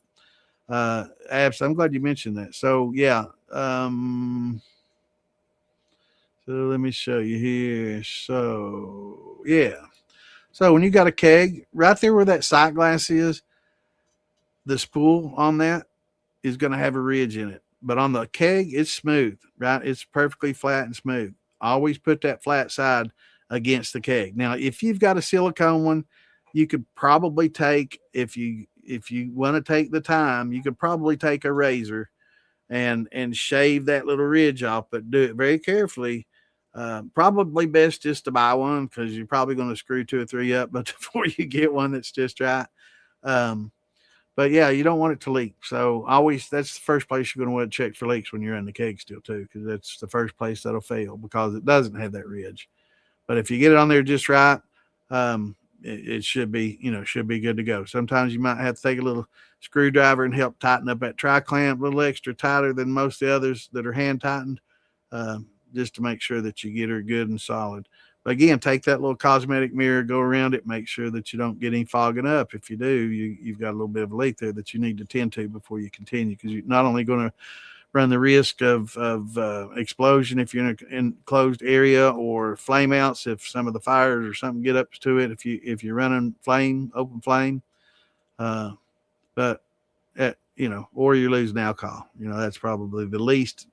Abs, I'm glad you mentioned that. So yeah. So let me show you here. So yeah. So when you got a keg, right there where that sight glass is, the spool on that is going to have a ridge in it. But on the keg, it's smooth, right? It's perfectly flat and smooth. Always put that flat side against the keg. Now, if you've got a silicone one, you could probably take, if you want to take the time, you could probably take a razor and shave that little ridge off, but do it very carefully. Probably best just to buy one because you're probably going to screw 2 or 3 up, but before you get one that's just right. But yeah, you don't want it to leak. So that's the first place you're going to want to check for leaks when you're in the keg still too, because that's the first place that'll fail because it doesn't have that ridge. But if you get it on there just right, it should be, good to go. Sometimes you might have to take a little screwdriver and help tighten up that tri-clamp a little extra tighter than most of the others that are hand tightened, just to make sure that you get her good and solid. But again, take that little cosmetic mirror, go around it, make sure that you don't get any fogging up. If you do, you've got a little bit of a leak there that you need to tend to before you continue, because you're not only going to run the risk of explosion if you're in an enclosed area, or flame outs if some of the fires or something get up to it if you're running open flame, but or you're losing alcohol. That's probably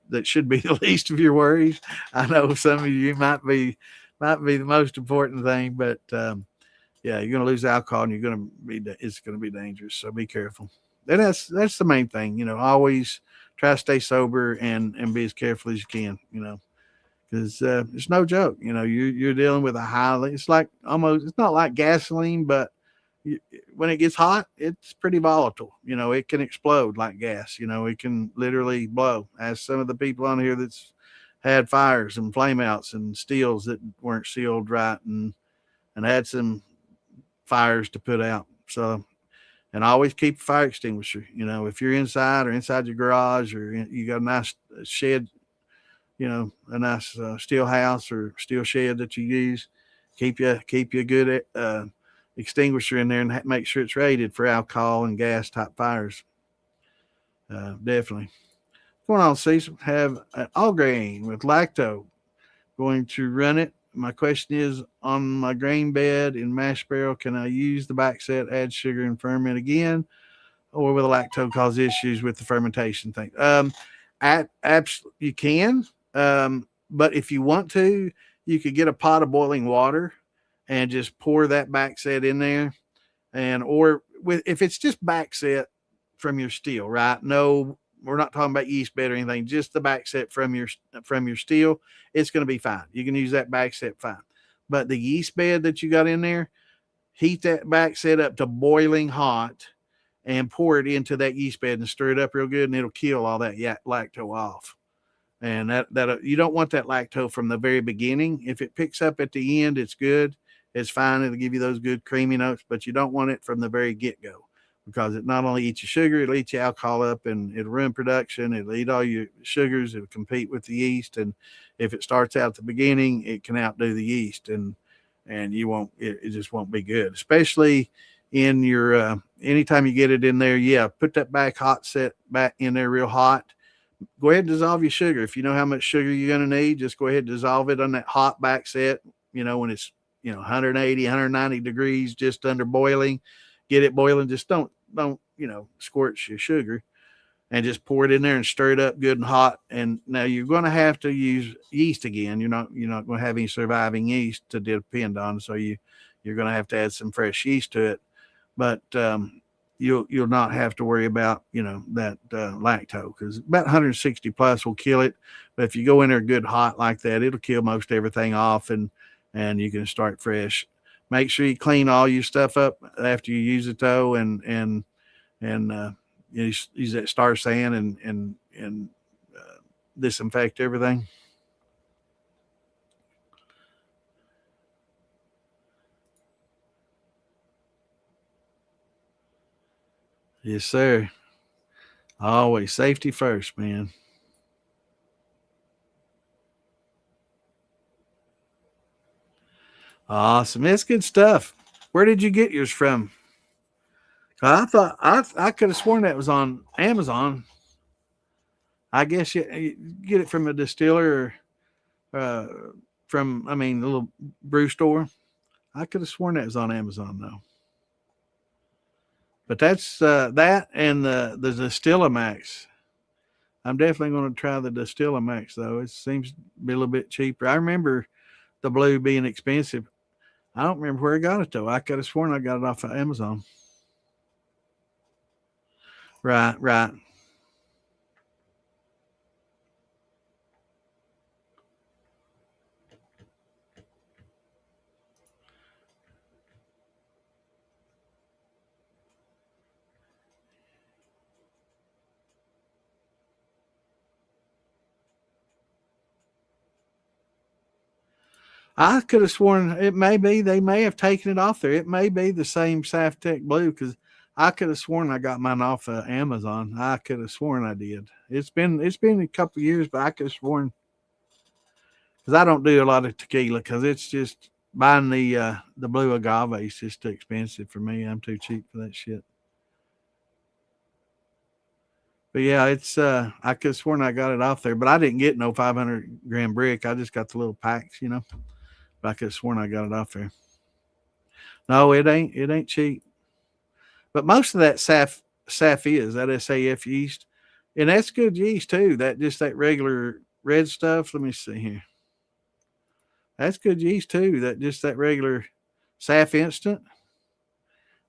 that should be the least of your worries. I know some of you might be the most important thing, but yeah, you're going to lose alcohol and it's going to be dangerous. So be careful. And that's the main thing. Always try to stay sober and be as careful as you can. Because it's no joke. You're dealing with it's not like gasoline, but when it gets hot, it's pretty volatile. It can explode like gas. It can literally blow. As some of the people on here that's had fires and flame outs and steels that weren't sealed right and had some fires to put out. So, and always keep a fire extinguisher. If you're inside or inside your garage, or you got a nice shed, a nice steel house or steel shed that you use, keep you a good extinguisher in there and make sure it's rated for alcohol and gas type fires. Definitely. going on, Cecil? Have an all grain with lacto. Going to run it. My question is, on my grain bed in mash barrel, can I use the back set, add sugar and ferment again, or will the lacto cause issues with the fermentation thing? You can, but if you want to, you could get a pot of boiling water and just pour that back set in there, and or with if it's just back set from your still, right? No, we're not talking about yeast bed or anything. Just the back set from your still, it's going to be fine. You can use that back set fine. But the yeast bed that you got in there, heat that back set up to boiling hot and pour it into that yeast bed and stir it up real good, and it'll kill all that lacto off. And that you don't want that lacto from the very beginning. If it picks up at the end, it's good. It's fine. It'll give you those good creamy notes, but you don't want it from the very get-go, because it not only eats your sugar, it'll eat your alcohol up, and it'll ruin production. It'll eat all your sugars. It'll compete with the yeast. And if it starts out at the beginning, it can outdo the yeast, and you won't, it just won't be good, especially in your, anytime you get it in there. Yeah. Put that back hot set back in there real hot. Go ahead and dissolve your sugar. If you know how much sugar you're going to need, just go ahead and dissolve it on that hot back set, when it's, 180, 190 degrees, just under boiling. Get it boiling. Just don't, squirt your sugar, and just pour it in there and stir it up good and hot. And now you're going to have to use yeast again. You're not going to have any surviving yeast to depend on. So you're going to have to add some fresh yeast to it. But, you'll not have to worry about that lacto, because about 160 plus will kill it. But if you go in there good hot like that, it'll kill most everything off, and you can start fresh. Make sure you clean all your stuff up after you use it though, and use that Star Sand and disinfect everything. Yes, sir. Always safety first, man. Awesome. It's good stuff. Where did you get yours from? I thought I could have sworn that was on Amazon. I guess you get it from a distiller, or from, a little brew store. I could have sworn that was on Amazon though. But that's that and the Distillimax. I'm definitely going to try the Distillimax though. It seems to be a little bit cheaper. I remember the blue being expensive. I don't remember where I got it though. I could have sworn I got it off of Amazon. Right, right. I could have sworn it may be they may have taken it off there. It may be the same Saftec blue, because I could have sworn I got mine off of Amazon. I could have sworn I did. It's been a couple of years, but I could have sworn, because I don't do a lot of tequila, because it's just buying the blue agave is just too expensive for me. I'm too cheap for that shit. But yeah, it's I could have sworn I got it off there, but I didn't get no 500 gram brick. I just got the little packs. But I could have sworn I got it off there. No, it ain't. It ain't cheap. But most of that SAF is that SAF yeast, and that's good yeast too. That regular red stuff. Let me see here. That's good yeast too. That regular SAF instant.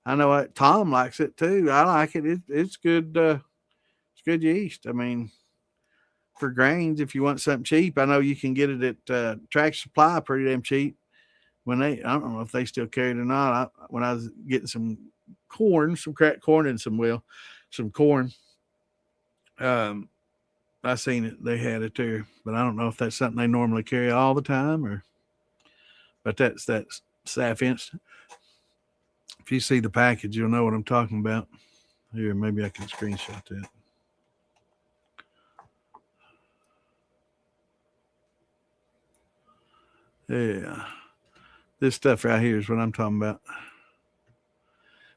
I know Tom likes it too. I like it. It's good. It's good yeast. For grains, if you want something cheap, I know you can get it at Tractor Supply pretty damn cheap. I don't know if they still carry it or not. When I was getting some corn, some cracked corn, and some corn, um, I seen it. They had it there, but I don't know if that's something they normally carry all the time, or. But that's SAF instant. If you see the package, you'll know what I'm talking about. Here, maybe I can screenshot that. Yeah. This stuff right here is what I'm talking about.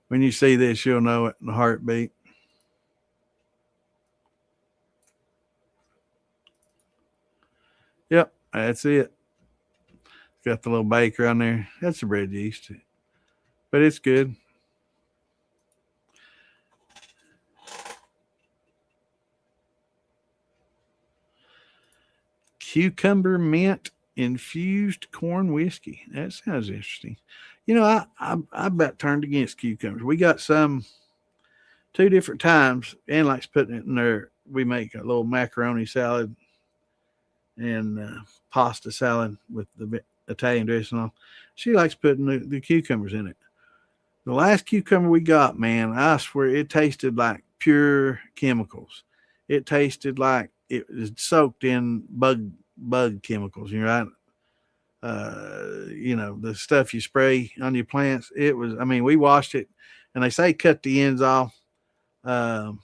When you see this, you'll know it in a heartbeat. That's it. Got the little baker on there. That's the bread yeast, but it's good. Cucumber mint infused corn whiskey. That sounds interesting. You know, I about turned against cucumbers. We got some 2 different times. Ann likes putting it in there. We make a little macaroni salad and pasta salad with the Italian dressing on. She likes putting the cucumbers in it. The last cucumber we got, man, I swear it tasted like pure chemicals. It tasted like it was soaked in bug chemicals. You're right. The stuff you spray on your plants. It was. I mean, we washed it, and they say cut the ends off. Um,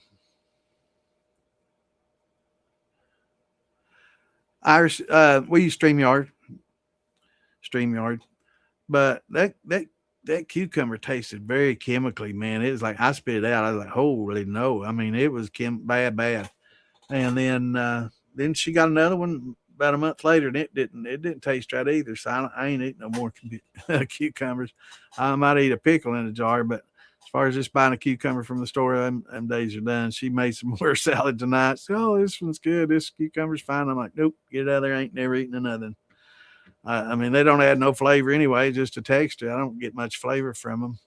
Irish. We use Streamyard, but that cucumber tasted very chemically, man. It was like I spit it out. I was like, holy no. I mean, it was bad. And then she got another one about a month later, and it didn't taste right either. So I ain't eating no more cucumbers. I might eat a pickle in a jar, but as far as just buying a cucumber from the store, them days are done. She made some more salad tonight. So, oh, this one's good. This cucumber's fine. I'm like, nope, get it out of there. I ain't never eating another. I mean, they don't add no flavor anyway, just a texture. I don't get much flavor from them.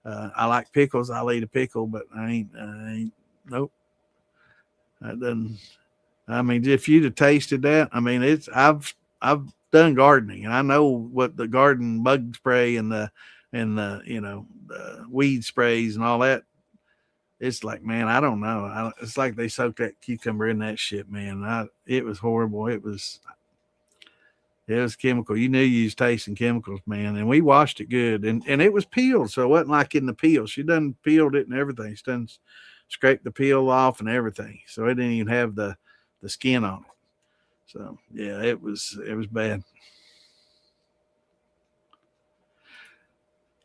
I like pickles. I'll eat a pickle, but nope. That doesn't. I mean, if you'd have tasted that, I mean, I've done gardening, and I know what the garden bug spray and the weed sprays and all that. It's like, man, I don't know. It's like they soaked that cucumber in that shit, man. It was horrible. It was chemical. You knew you was tasting chemicals, man. And we washed it good, and it was peeled, so it wasn't like in the peel. She done peeled it and everything. She done scraped the peel off and everything, so it didn't even have the skin on it. So yeah, it was bad.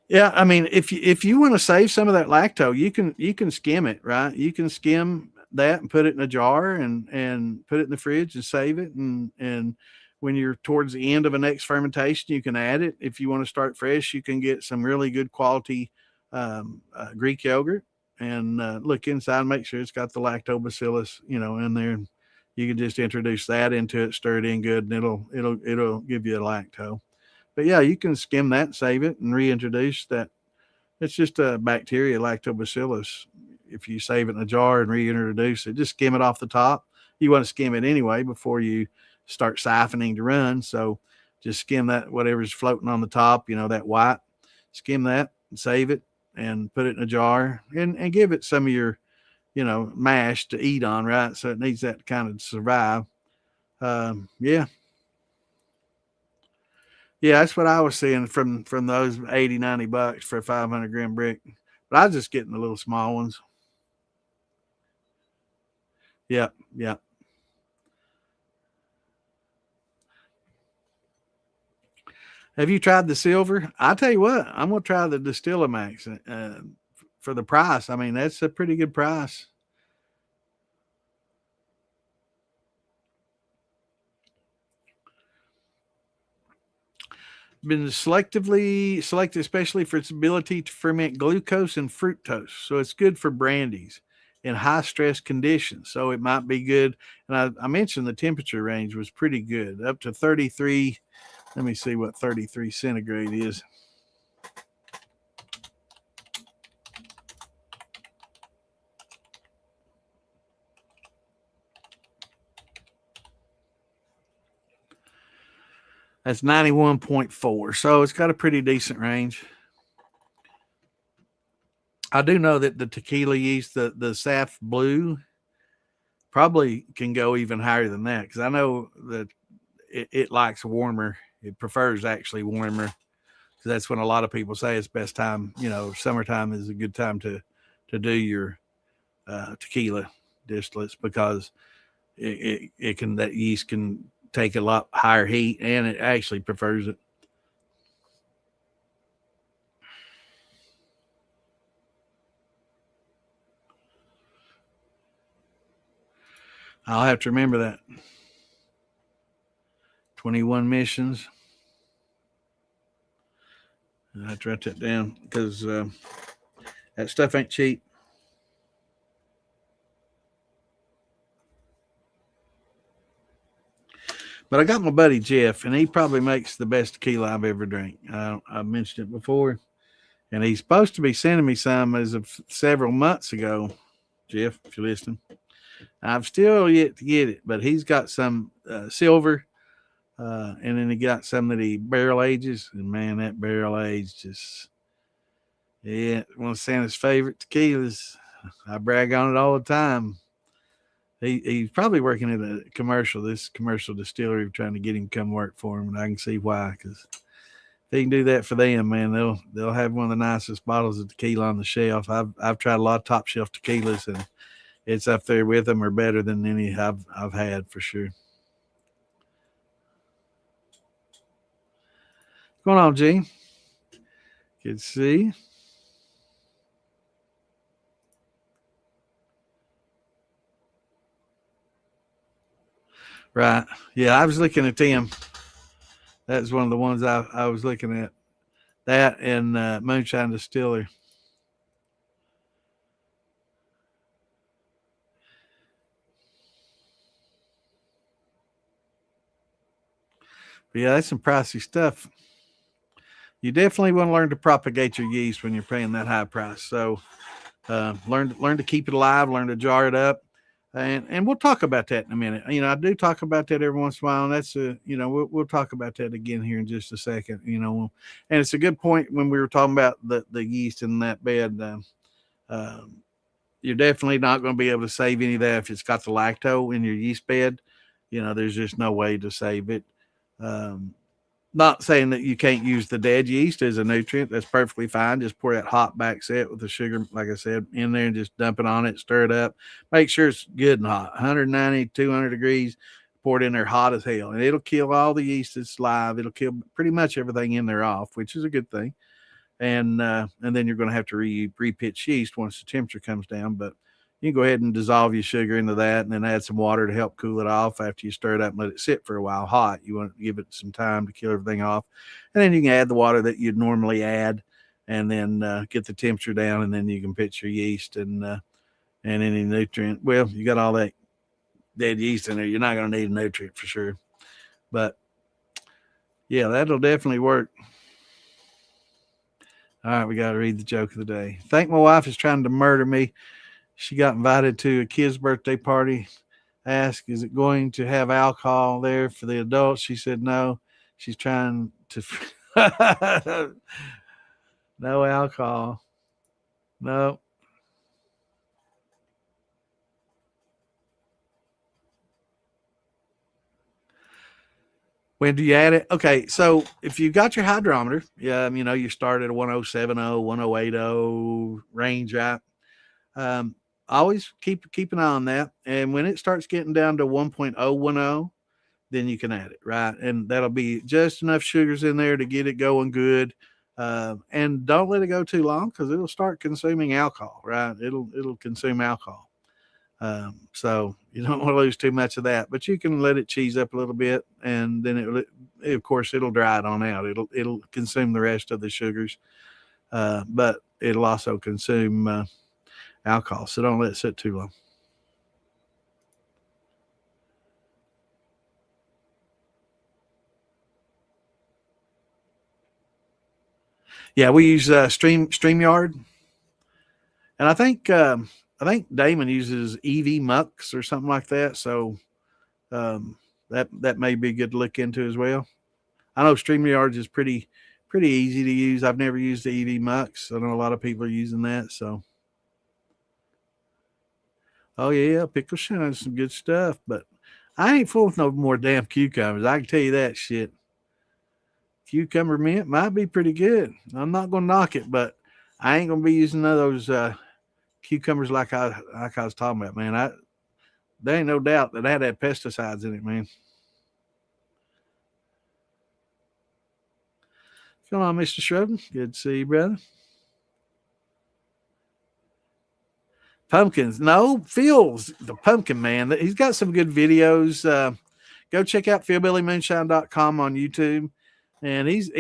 Yeah, I mean, if you want to save some of that lacto, you can skim it, right? You can skim that and put it in a jar and put it in the fridge and save it. And when you're towards the end of a next fermentation, you can add it. If you want to start fresh, you can get some really good quality Greek yogurt and look inside, make sure it's got the lactobacillus, in there. And you can just introduce that into it, stir it in good, and it'll give you a lacto. But yeah, you can skim that, save it, and reintroduce that. It's just a bacteria, lactobacillus. If you save it in a jar and reintroduce it, just skim it off the top. You want to skim it anyway before you start siphoning to run. So just skim that, whatever's floating on the top, that white. Skim that and save it and put it in a jar and give it some of your, mash to eat on, right? So it needs that kind of survive. Yeah, Yeah, that's what I was seeing from those 80-90 bucks for a 500 gram brick. But I was just getting the little small ones. Yeah, yeah. Have you tried the silver? I tell you what, I'm gonna try the Distiller Max for the price. I mean, that's a pretty good price. Been selectively selected especially for its ability to ferment glucose and fructose. So it's good for brandies in high stress conditions. So it might be good. And I mentioned the temperature range was pretty good, up to 33. Let me see what 33 centigrade is. That's 91.4. So it's got a pretty decent range. I do know that the tequila yeast, the Saf Blue, probably can go even higher than that because I know that it likes warmer. It prefers actually warmer because that's when a lot of people say it's best time. Summertime is a good time to do your tequila distillates because it can that yeast can take a lot higher heat and it actually prefers it. I'll have to remember that. 21 missions. I have to write that down because that stuff ain't cheap. But I got my buddy Jeff, and he probably makes the best tequila I've ever drank. I mentioned it before, and he's supposed to be sending me some as of several months ago. Jeff, if you're listening, I've still yet to get it, but he's got some silver, and then he got some that he barrel ages, and man, that barrel age just one of Santa's favorite tequilas. I brag on it all the time. He's probably working at a commercial distillery, trying to get him to come work for him, and I can see why. Because if he can do that for them, man, they'll have one of the nicest bottles of tequila on the shelf. I've tried a lot of top shelf tequilas, and it's up there with them or better than any I've had for sure. What's going on, Gene? Good to see you. Right. Yeah, I was looking at them. That's one of the ones I was looking at. That and Moonshine Distiller. But yeah, that's some pricey stuff. You definitely want to learn to propagate your yeast when you're paying that high price. So learn to keep it alive, learn to jar it up. And we'll talk about that in a minute. I do talk about that every once in a while, and that's we'll talk about that again here in just a second. And it's a good point when we were talking about the yeast in that bed. You're definitely not going to be able to save any of that if it's got the lacto in your yeast bed. There's just no way to save it. Not saying that you can't use the dead yeast as a nutrient. That's perfectly fine. Just pour that hot back set with the sugar, like I said, in there and just dump it on it, stir it up. Make sure it's good and hot, 190, 200 degrees. Pour it in there hot as hell, and it'll kill all the yeast that's live. It'll kill pretty much everything in there off, which is a good thing. And then you're going to have to repitch yeast once the temperature comes down. But you can go ahead and dissolve your sugar into that and then add some water to help cool it off after you stir it up and let it sit for a while hot. You want to give it some time to kill everything off. And then you can add the water that you'd normally add and then get the temperature down, and then you can pitch your yeast and any nutrient. Well, you got all that dead yeast in there. You're not going to need a nutrient for sure. But, yeah, that'll definitely work. All right, we got to read the joke of the day. Think my wife is trying to murder me. She got invited to a kid's birthday party. Asked, is it going to have alcohol there for the adults? She said no. She's trying to no alcohol. No. When do you add it? Okay, so if you got your hydrometer, you start at a 1070, 1080 range, right? Always keep an eye on that. And when it starts getting down to 1.010, then you can add it, right? And that'll be just enough sugars in there to get it going good. And don't let it go too long because it'll start consuming alcohol, right? It'll consume alcohol. So you don't want to lose too much of that, but you can let it cheese up a little bit, and then of course, it'll dry it on out. It'll consume the rest of the sugars, but it'll also consume alcohol. So don't let it sit too long. Yeah, we use StreamYard, and I think Damon uses EV Mux or something like that. So that may be good to look into as well. I know StreamYard is pretty easy to use. I've never used the EV Mux. I know a lot of people are using that. So, oh yeah, Pickle Shine is some good stuff, but I ain't full of no more damn cucumbers. I can tell you that shit. Cucumber mint might be pretty good. I'm not gonna knock it, but I ain't gonna be using none of those cucumbers like I was talking about, man. There ain't no doubt that had pesticides in it, man. Come on, Mr. Shroden. Good to see you, brother. Pumpkins. No, Phil's the pumpkin man. He's got some good videos. go check out philbillymoonshine.com on YouTube. And he's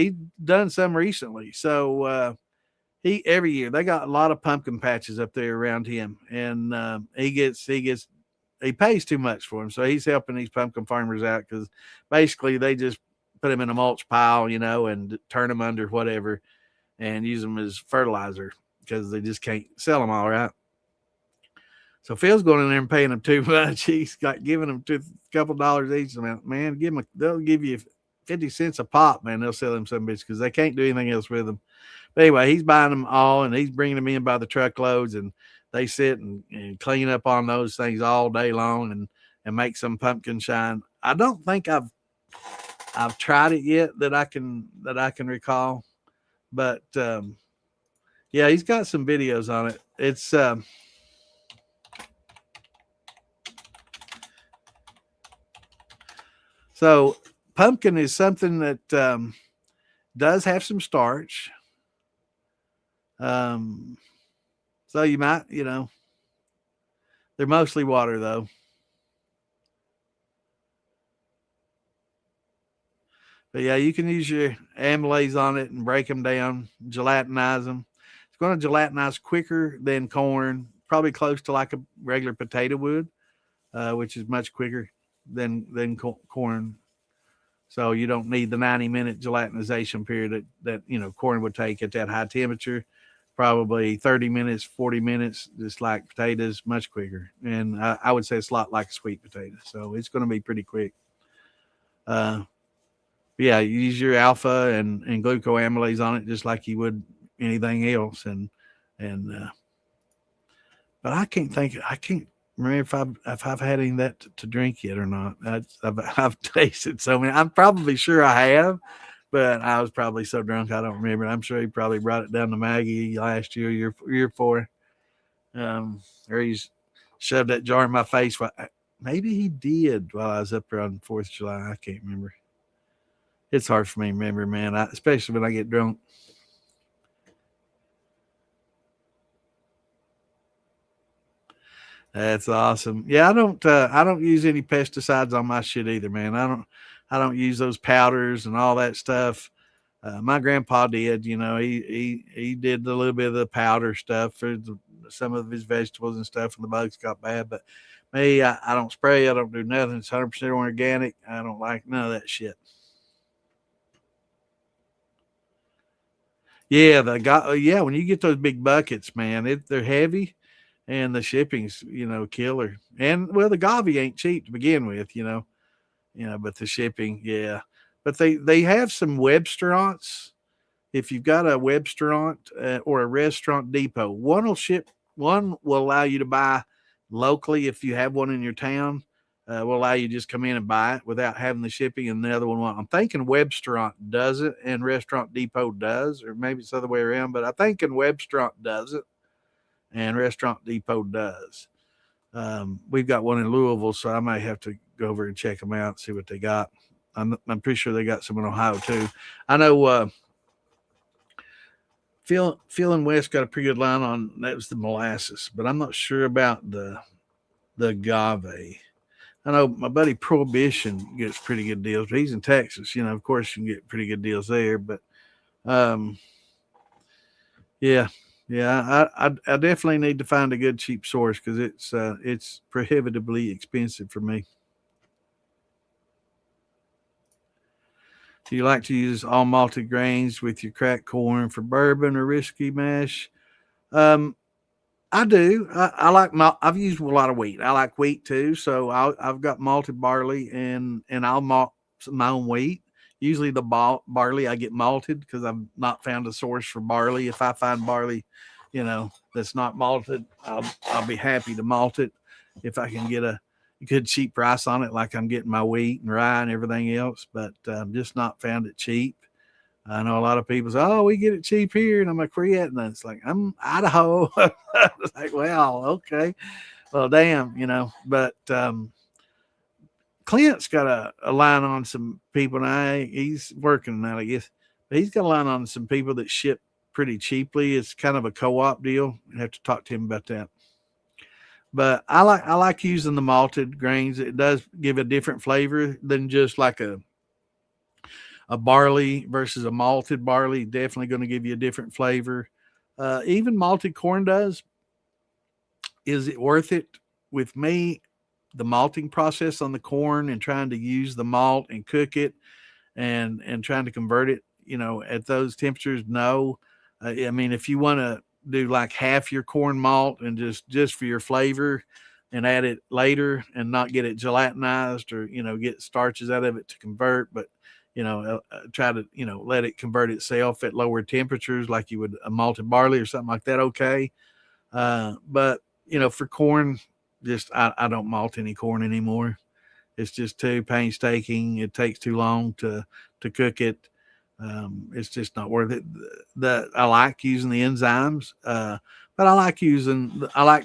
done some recently. So he every year they got a lot of pumpkin patches up there around him, and he pays too much for them, so he's helping these pumpkin farmers out because basically they just put them in a mulch pile, and turn them under whatever, and use them as fertilizer because they just can't sell them all right. So Phil's going in there and paying them too much. He's got giving them a couple dollars each. Man, they'll give you 50 cents a pop, man. They'll sell them some bitch because they can't do anything else with them. But anyway, he's buying them all and he's bringing them in by the truckloads, and they sit and clean up on those things all day long and make some pumpkin shine. I don't think I've tried it yet that I can recall, but yeah, he's got some videos on it. It's so pumpkin is something that does have some starch. So you might, they're mostly water though. But yeah, you can use your amylase on it and break them down, gelatinize them. It's going to gelatinize quicker than corn, probably close to like a regular potato would, which is much quicker than corn. So you don't need the 90-minute gelatinization period that corn would take at that high temperature. Probably 30 minutes, 40 minutes, just like potatoes, much quicker. And I would say it's a lot like a sweet potato. So it's going to be pretty quick. Yeah, you use your alpha and glucoamylase on it just like you would anything else. But I can't remember if I've had any of that to drink yet or not. I've tasted so many. I'm probably sure I have, but I was probably so drunk I don't remember. I'm sure he probably brought it down to Maggie last year before, or he's shoved that jar in my face. Maybe he did while I was up there on 4th of July. I can't remember. It's hard for me to remember, man, especially when I get drunk. That's awesome. Yeah, I don't use any pesticides on my shit either, man. I don't use those powders and all that stuff. My grandpa did, he did a little bit of the powder stuff for some of his vegetables and stuff, and the bugs got bad. But me, I don't spray. I don't do nothing. It's 100% organic. I don't like none of that shit. Yeah, when you get those big buckets, man, they're heavy, and the shipping's killer. And well, the Gavi ain't cheap to begin with, but the shipping, yeah. But they have some webstaurants. If you've got a webstaurant or a restaurant depot, one will allow you to buy locally if you have one in your town. Will allow you to just come in and buy it without having the shipping, and the other one won't. I'm thinking Webstaurant does it and Restaurant Depot does, or maybe it's the other way around, but I think in Webstaurant does it and Restaurant Depot does. We've got one in Louisville, so I might have to go over and check them out and see what they got. I'm pretty sure they got some in Ohio too. I know Phil and West got a pretty good line on that was the molasses, but I'm not sure about the agave. I know my buddy Prohibition gets pretty good deals, but he's in Texas. Of course, you can get pretty good deals there. But yeah, I definitely need to find a good cheap source because it's prohibitively expensive for me. Do you like to use all malted grains with your cracked corn for bourbon or whiskey mash? I do. I like I've used a lot of wheat. I like wheat too, so I've got malted barley and I'll malt my own wheat. Usually the barley I get malted because I've not found a source for barley. If I find barley, that's not malted, I'll be happy to malt it if I can get a good cheap price on it, like I'm getting my wheat and rye and everything else. But I've just not found it cheap. I know a lot of people say, "Oh, we get it cheap here," and I'm like, "Where you at?" And it's like, "I'm Idaho." It's like, well, okay, well, damn, But Clint's got a line on some people now. He's working now, I guess. But he's got a line on some people that ship pretty cheaply. It's kind of a co-op deal. I have to talk to him about that. But I like using the malted grains. It does give a different flavor than just like a barley versus a malted barley. Definitely going to give you a different flavor. Even malted corn does. Is it worth it? With me, the malting process on the corn and trying to use the malt and cook it and trying to convert it, at those temperatures, no. I mean, if you want to do like half your corn malt and just for your flavor and add it later and not get it gelatinized or get starches out of it to convert, but try to let it convert itself at lower temperatures like you would a malted barley or something like that. Okay, but for corn, just I don't malt any corn anymore. It's just too painstaking. It takes too long to cook it. It's just not worth it. I like using the enzymes, but I like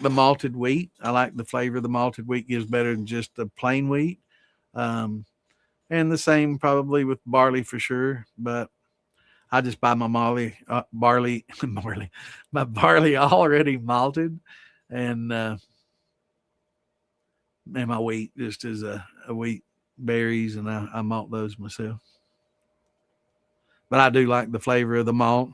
the malted wheat. I like the flavor the malted wheat gives better than just the plain wheat. Um, and the same probably with barley for sure. But I just buy my barley, my barley already malted, and my wheat just is a wheat berries, and I malt those myself. But I do like the flavor of the malt,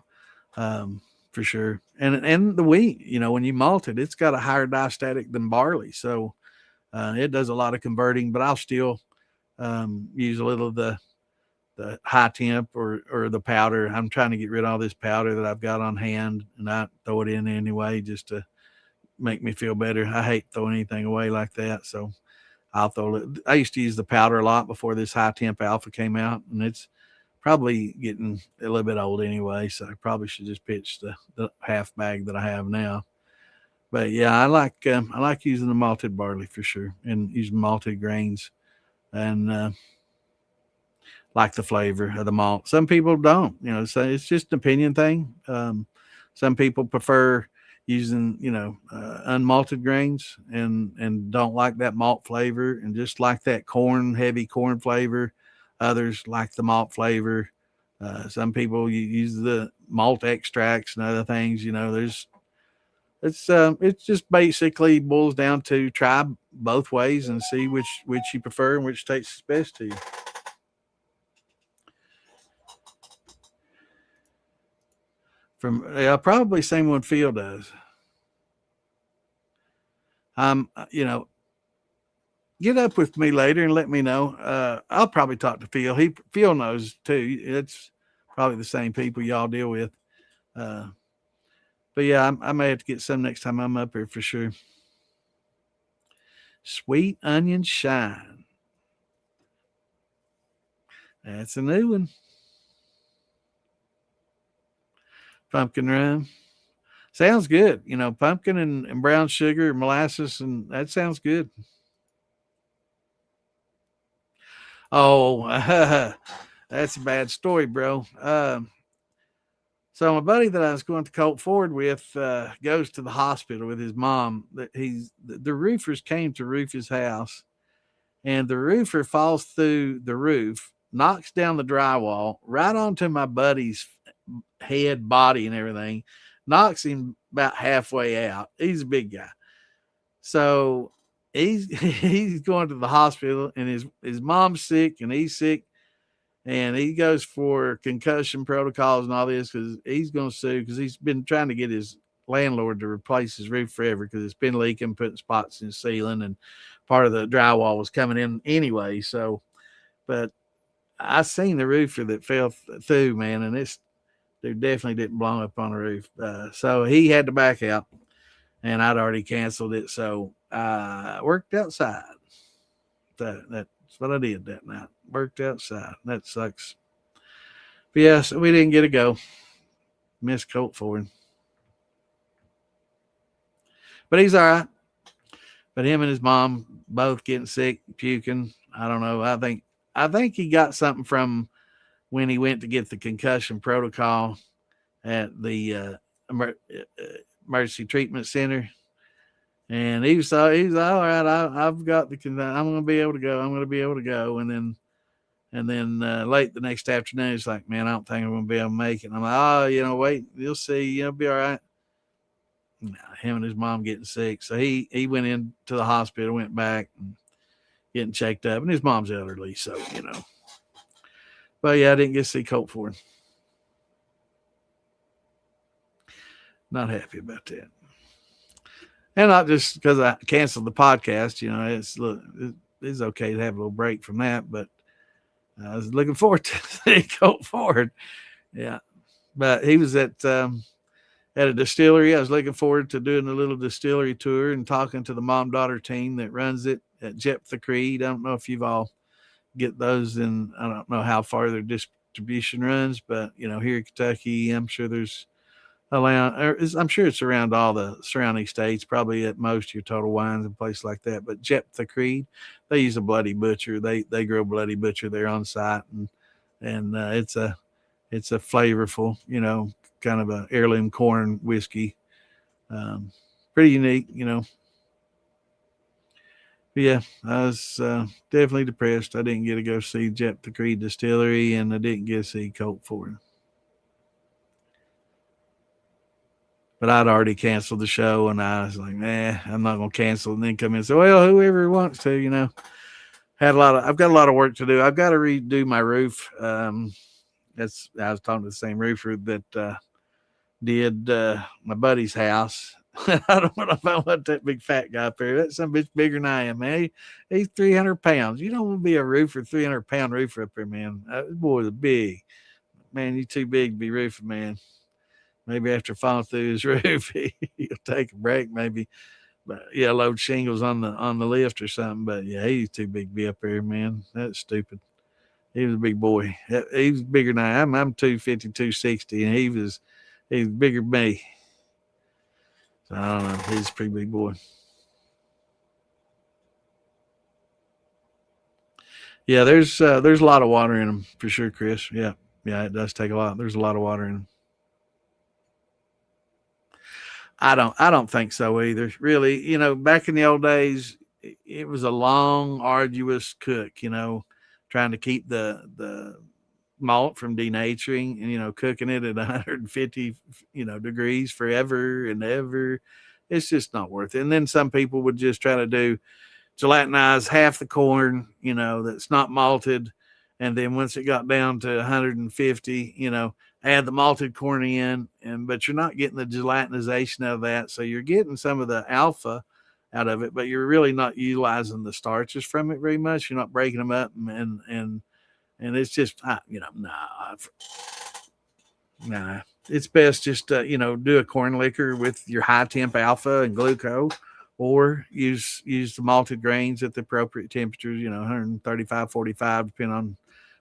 for sure. And the wheat, when you malt it, it's got a higher diastatic than barley, so it does a lot of converting. But I'll still use a little of the high temp or the powder. I'm trying to get rid of all this powder that I've got on hand, and I throw it in anyway just to make me feel better. I hate throwing anything away like that, so I'll throw it. I used to use the powder a lot before this high temp alpha came out, and it's probably getting a little bit old anyway, so I probably should just pitch the half bag that I have now. But yeah, I like using the malted barley for sure, and using malted grains, and like the flavor of the malt. Some people don't, so it's just an opinion thing. Some people prefer using, unmalted grains and don't like that malt flavor and just like that heavy corn flavor. Others like the malt flavor. Some people use the malt extracts and other things. It's just basically boils down to try both ways and see which you prefer and which tastes best to you. From probably same one Phil does. Get up with me later and let me know. I'll probably talk to Phil. Phil knows too. It's probably the same people y'all deal with. Uh, but yeah, I may have to get some next time I'm up here for sure. Sweet onion shine. That's a new one. Pumpkin rum. Sounds good. Pumpkin and brown sugar, molasses, and that sounds good. Oh, that's a bad story, bro. So my buddy that I was going to Colt Ford with goes to the hospital with his mom. That the roofers came to roof his house, and the roofer falls through the roof, knocks down the drywall right onto my buddy's head, body, and everything, knocks him about halfway out. He's a big guy, so he's going to the hospital, and his mom's sick, and he's sick, and he goes for concussion protocols and all this because he's going to sue because he's been trying to get his landlord to replace his roof forever because it's been leaking, putting spots in the ceiling, and part of the drywall was coming in anyway. So, but I seen the roofer that fell through, man, and it's they definitely didn't blow up on the roof. So he had to back out, and I'd already canceled it. So I worked outside. That's what I did that night. Worked outside. That sucks. But yeah, so we didn't get to go. Miss Colt Ford. But he's all right. But him and his mom both getting sick, puking. I don't know. I think he got something from when he went to get the concussion protocol at the emergency treatment center. And he's all right. I've got I'm going to be able to go. I'm going to be able to go. And then late the next afternoon, it's like, man, I don't think I'm going to be able to make it. And I'm like, wait, you'll see. You'll be all right. him and his mom getting sick. So he went into the hospital, went back and getting checked up, and his mom's elderly, so But yeah, I didn't get to see Colt Ford. Not happy about that. And not just because I canceled the podcast, it's okay to have a little break from that, but I was looking forward to seeing Colt Ford. Yeah. But he was at a distillery. I was looking forward to doing a little distillery tour and talking to the mom-daughter team that runs it at Jephthah Creed. I don't know if you've all get those, and I don't know how far their distribution runs, but here in Kentucky, I'm sure there's I'm sure it's around all the surrounding states, probably at most your Total Wines and places like that. But Jephthah Creed, they use a Bloody Butcher. They grow Bloody Butcher there on site, and it's a flavorful, kind of a heirloom corn whiskey. Pretty unique, But yeah, I was definitely depressed. I didn't get to go see Jephthah Creed Distillery, and I didn't get to see Colt Ford. But I'd already canceled the show, and I was like, I'm not going to cancel. And then come in and say, well, whoever wants to, I've got a lot of work to do. I've got to redo my roof. I was talking to the same roofer that did my buddy's house. I don't know if I want that big fat guy up there. That's some bitch bigger than I am, man. He's 300 pounds. You don't want to be a roofer, 300-pound roofer up there, man. This boy's big. Man, you too big to be roofing, man. Maybe after falling through his roof, he'll take a break, maybe. But yeah, load shingles on the lift or something. But yeah, he's too big to be up there, man. That's stupid. He was a big boy. He was bigger than I am. I'm 250, 260, and he was bigger than me. So I don't know. He's a pretty big boy. Yeah, there's a lot of water in them for sure, Chris. Yeah, it does take a lot. There's a lot of water in them. I don't think so either. Really, back in the old days, it was a long, arduous cook. Trying to keep the malt from denaturing, and cooking it at 150 degrees forever and ever. It's just not worth it. And then some people would just try to do gelatinize half the corn, that's not malted, and then once it got down to 150, add the malted corn in, but you're not getting the gelatinization out of that, so you're getting some of the alpha out of it, but you're really not utilizing the starches from it very much. You're not breaking them up, and it's just nah. It's best just do a corn liquor with your high temp alpha and glucose, or use the malted grains at the appropriate temperatures. 135, 45, depending on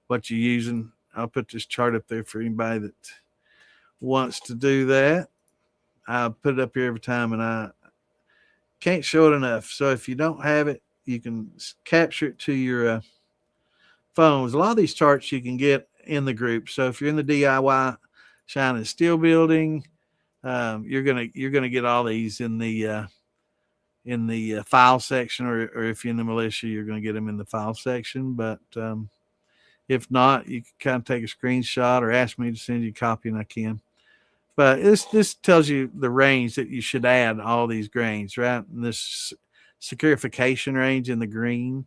what you're using. I'll put this chart up there for anybody that wants to do that. I'll put it up here every time, and I can't show it enough. So if you don't have it, you can capture it to your phones. A lot of these charts you can get in the group. So if you're in the DIY Shine and Steel building, you're gonna get all these in the file section, or if you're in the militia, you're gonna get them in the file section. But if not, you can kind of take a screenshot or ask me to send you a copy, and I can. But this tells you the range that you should add all these grains, right? And this saccharification range in the green,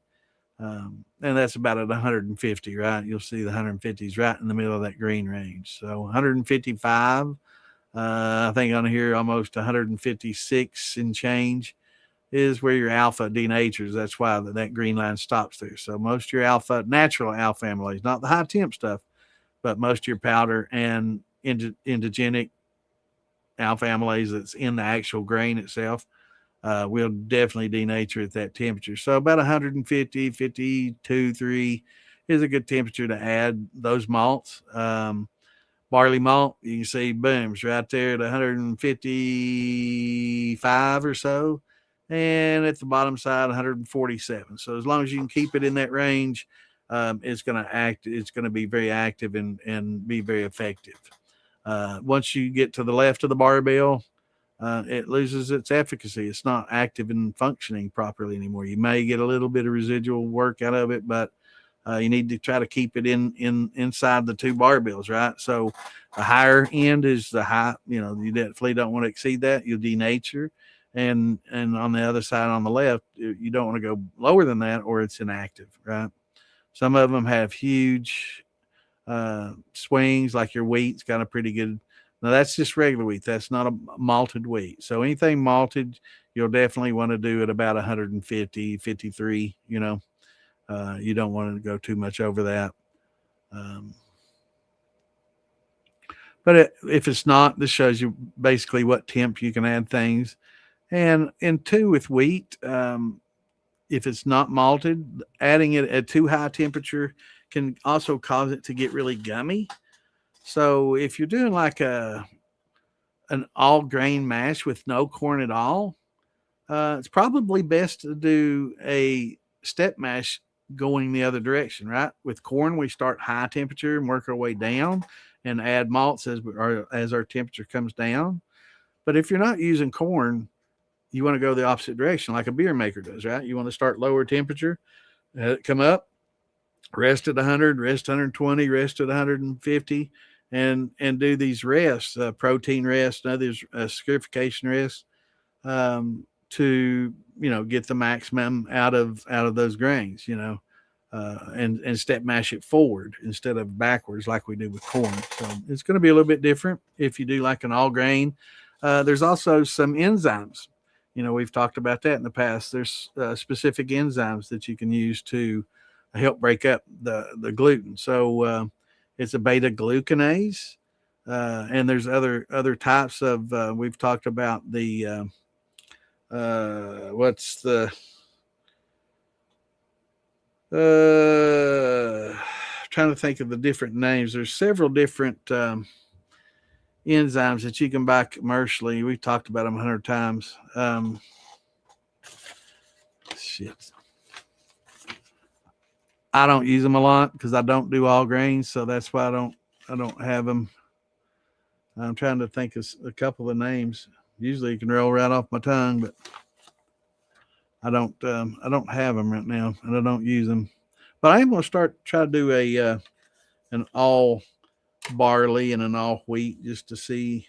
and that's about at 150, right? You'll see the 150s right in the middle of that green range. So 155, I think on here almost 156 and change is where your alpha denatures. That's why that green line stops there. So most of your natural alpha amylase, not the high temp stuff, but most of your powder and endogenic alpha amylase that's in the actual grain itself will definitely denature at that temperature. So about 150, 52, 3 is a good temperature to add those malts. Barley malt, you can see booms right there at 155 or so, and at the bottom side 147. So as long as you can keep it in that range, it's going to be very active and be very effective. Once you get to the left of the barbell, it loses its efficacy. It's not active and functioning properly anymore. You may get a little bit of residual work out of it, but You need to try to keep it inside the two barbells, right? So the higher end is the high, you definitely don't want to exceed that. You'll denature. And on the other side, on the left, you don't want to go lower than that, or it's inactive, right? Some of them have huge swings, like your wheat's got a pretty good. Now that's just regular wheat. That's not a malted wheat. So anything malted, you'll definitely want to do at about 150, 53. You don't want to go too much over that. Um, but if it's not, this shows you basically what temp you can add things. And two, with wheat, if it's not malted, adding it at too high temperature can also cause it to get really gummy. So if you're doing like an all grain mash with no corn at all, it's probably best to do a step mash going the other direction, right? With corn, we start high temperature and work our way down and add malts as our temperature comes down. But if you're not using corn, you want to go the opposite direction, like a beer maker does, right? You want to start lower temperature, come up, rest at 100, rest 120, rest at 150, and do these rests, protein rests, and others, scarification rests, to get the maximum out of those grains, and step mash it forward instead of backwards like we do with corn. So it's going to be a little bit different if you do like an all grain. There's also some enzymes. We've talked about that in the past. There's specific enzymes that you can use to help break up the gluten. So it's a beta glucanase, and there's other types of. We've talked about the what's the trying to think of the different names. There's several different enzymes that you can buy commercially. We've talked about them 100 times. Shit. I don't use them a lot because I don't do all grains, so that's why I don't have them. I'm trying to think of a couple of names. Usually you can roll right off my tongue, but I don't have them right now, and I don't use them. But I am going to try to do an all barley and an all wheat just to see.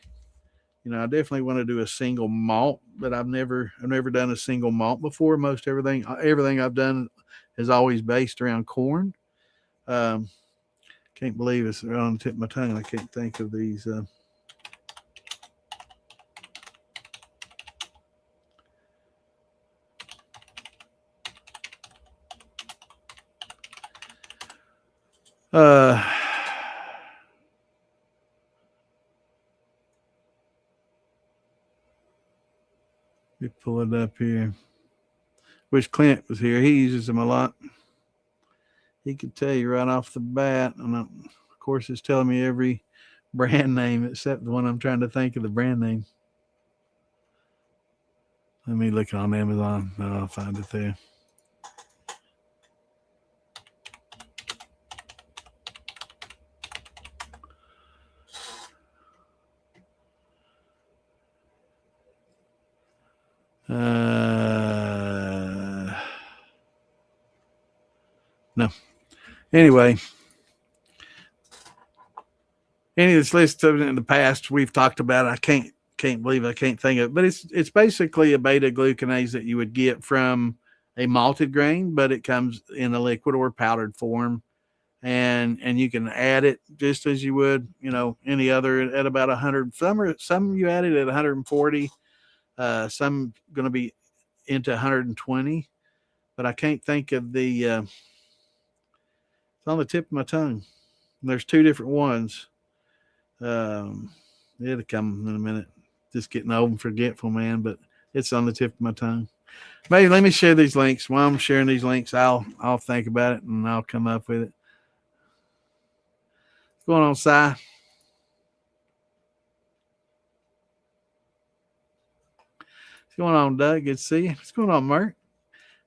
I definitely want to do a single malt, but I've never done a single malt before. Most everything I've done is always based around corn. Um, can't believe it's on the tip of my tongue. I can't think of these. Uh, let me pull it up here. Wish Clint was here. He uses them a lot. He could tell you right off the bat. And of course, it's telling me every brand name except the one I'm trying to think of the brand name. Let me look on Amazon. I'll find it there. No. Anyway, any of this list in the past we've talked about, I can't believe I can't think of it. But it's basically a beta glucanase that you would get from a malted grain, but it comes in a liquid or powdered form. And you can add it just as you would, any other at about 100. Some you add it at 140. Some going to be into 120, but I can't think of the. It's on the tip of my tongue. There's two different ones. It'll come in a minute. Just getting old and forgetful, man. But it's on the tip of my tongue. Maybe let me share these links. While I'm sharing these links, I'll think about it and I'll come up with it. What's going on, Si? What's going on, Doug? Good to see you. What's going on, Mark?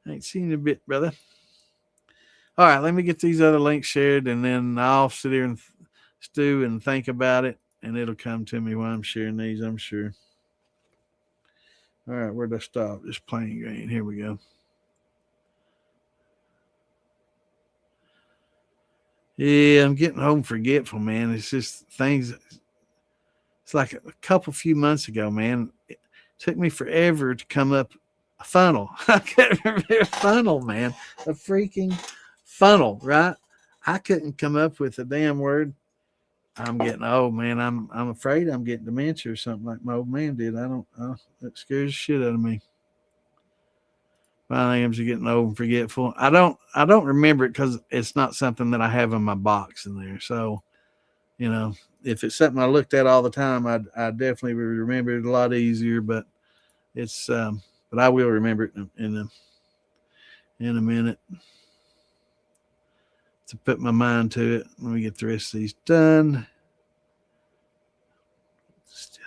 I ain't seen you a bit, brother. All right, let me get these other links shared, and then I'll sit here and stew and think about it, and it'll come to me while I'm sharing these, I'm sure. All right, where'd I stop? Just plain grain. Here we go. Yeah, I'm getting home forgetful, man. It's just things. It's like a couple few months ago, man. It took me forever to come up a funnel. I can't remember a funnel, man. A freaking funnel, right? I couldn't come up with a damn word. I'm getting old, man. I'm afraid I'm getting dementia or something like my old man did. I don't. That scares the shit out of me. I think I'm just getting old and forgetful. I don't remember it because it's not something that I have in my box in there. So you know, if it's something I looked at all the time, I definitely would remember it a lot easier. But it's but I will remember it in a minute to put my mind to it. Let me get the rest of these done. Still,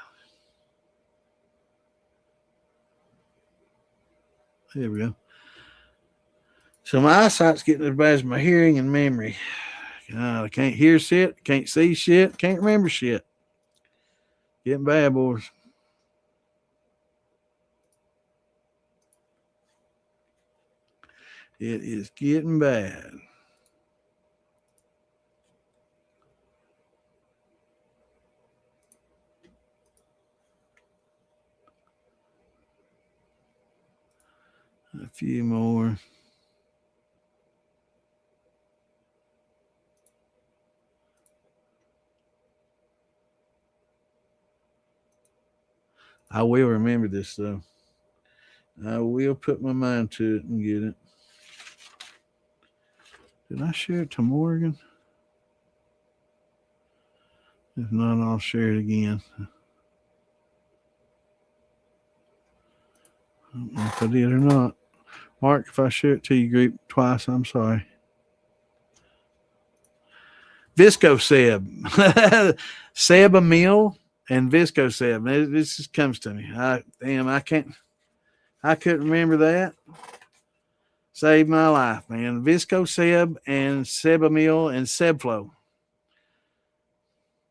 there we go. So my eyesight's getting as bad as my hearing and memory. I can't hear shit, can't see shit, can't remember shit. Getting bad, boys. It is getting bad. A few more. I will remember this though. I will put my mind to it and get it. Did I share it to Morgan? If not, I'll share it again. I don't know if I did or not. Mark, if I share it to your group twice, I'm sorry. Visco Seb. Seb Emil and Visco Seb. This just comes to me. I couldn't remember that. Saved my life, man. Visco Seb and Seb Emil and Sebflow.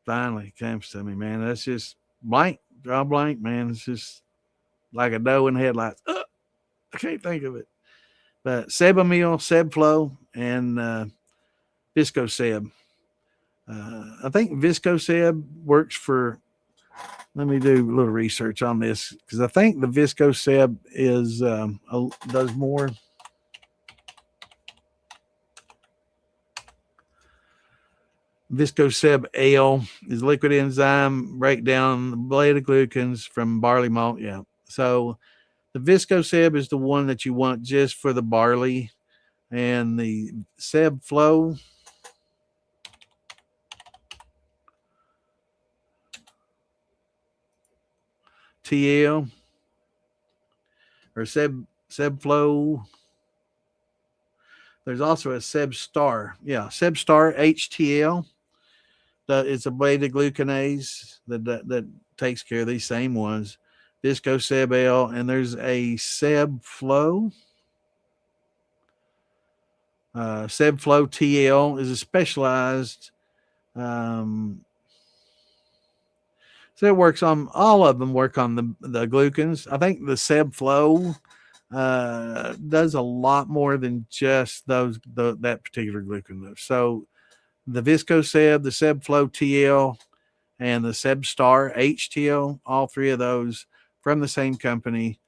Finally comes to me, man. That's just blank. Draw blank, man. It's just like a doe in the headlights. I can't think of it. But Seb Emil, Sebflow, and Visco Seb. I think Visco Seb works for. Let me do a little research on this because I think the Visco Seb is does more. Visco Seb Ale is liquid enzyme breakdown beta glucans from barley malt. Yeah, so the Visco Seb is the one that you want just for the barley, and the Seb Flow. TL or Seb Flow. There's also a Seb Star. Yeah, Seb Star HTL. It's a beta glucanase that takes care of these same ones. Visco Seb L, and there's a Seb Flow. Seb Flow TL is a specialized. So it works on all of them. Work on the glucans. I think the Seb Flow does a lot more than just that particular glucan. So the Visco Seb, the Seb Flow TL, and the Seb Star HTL, all three of those from the same company,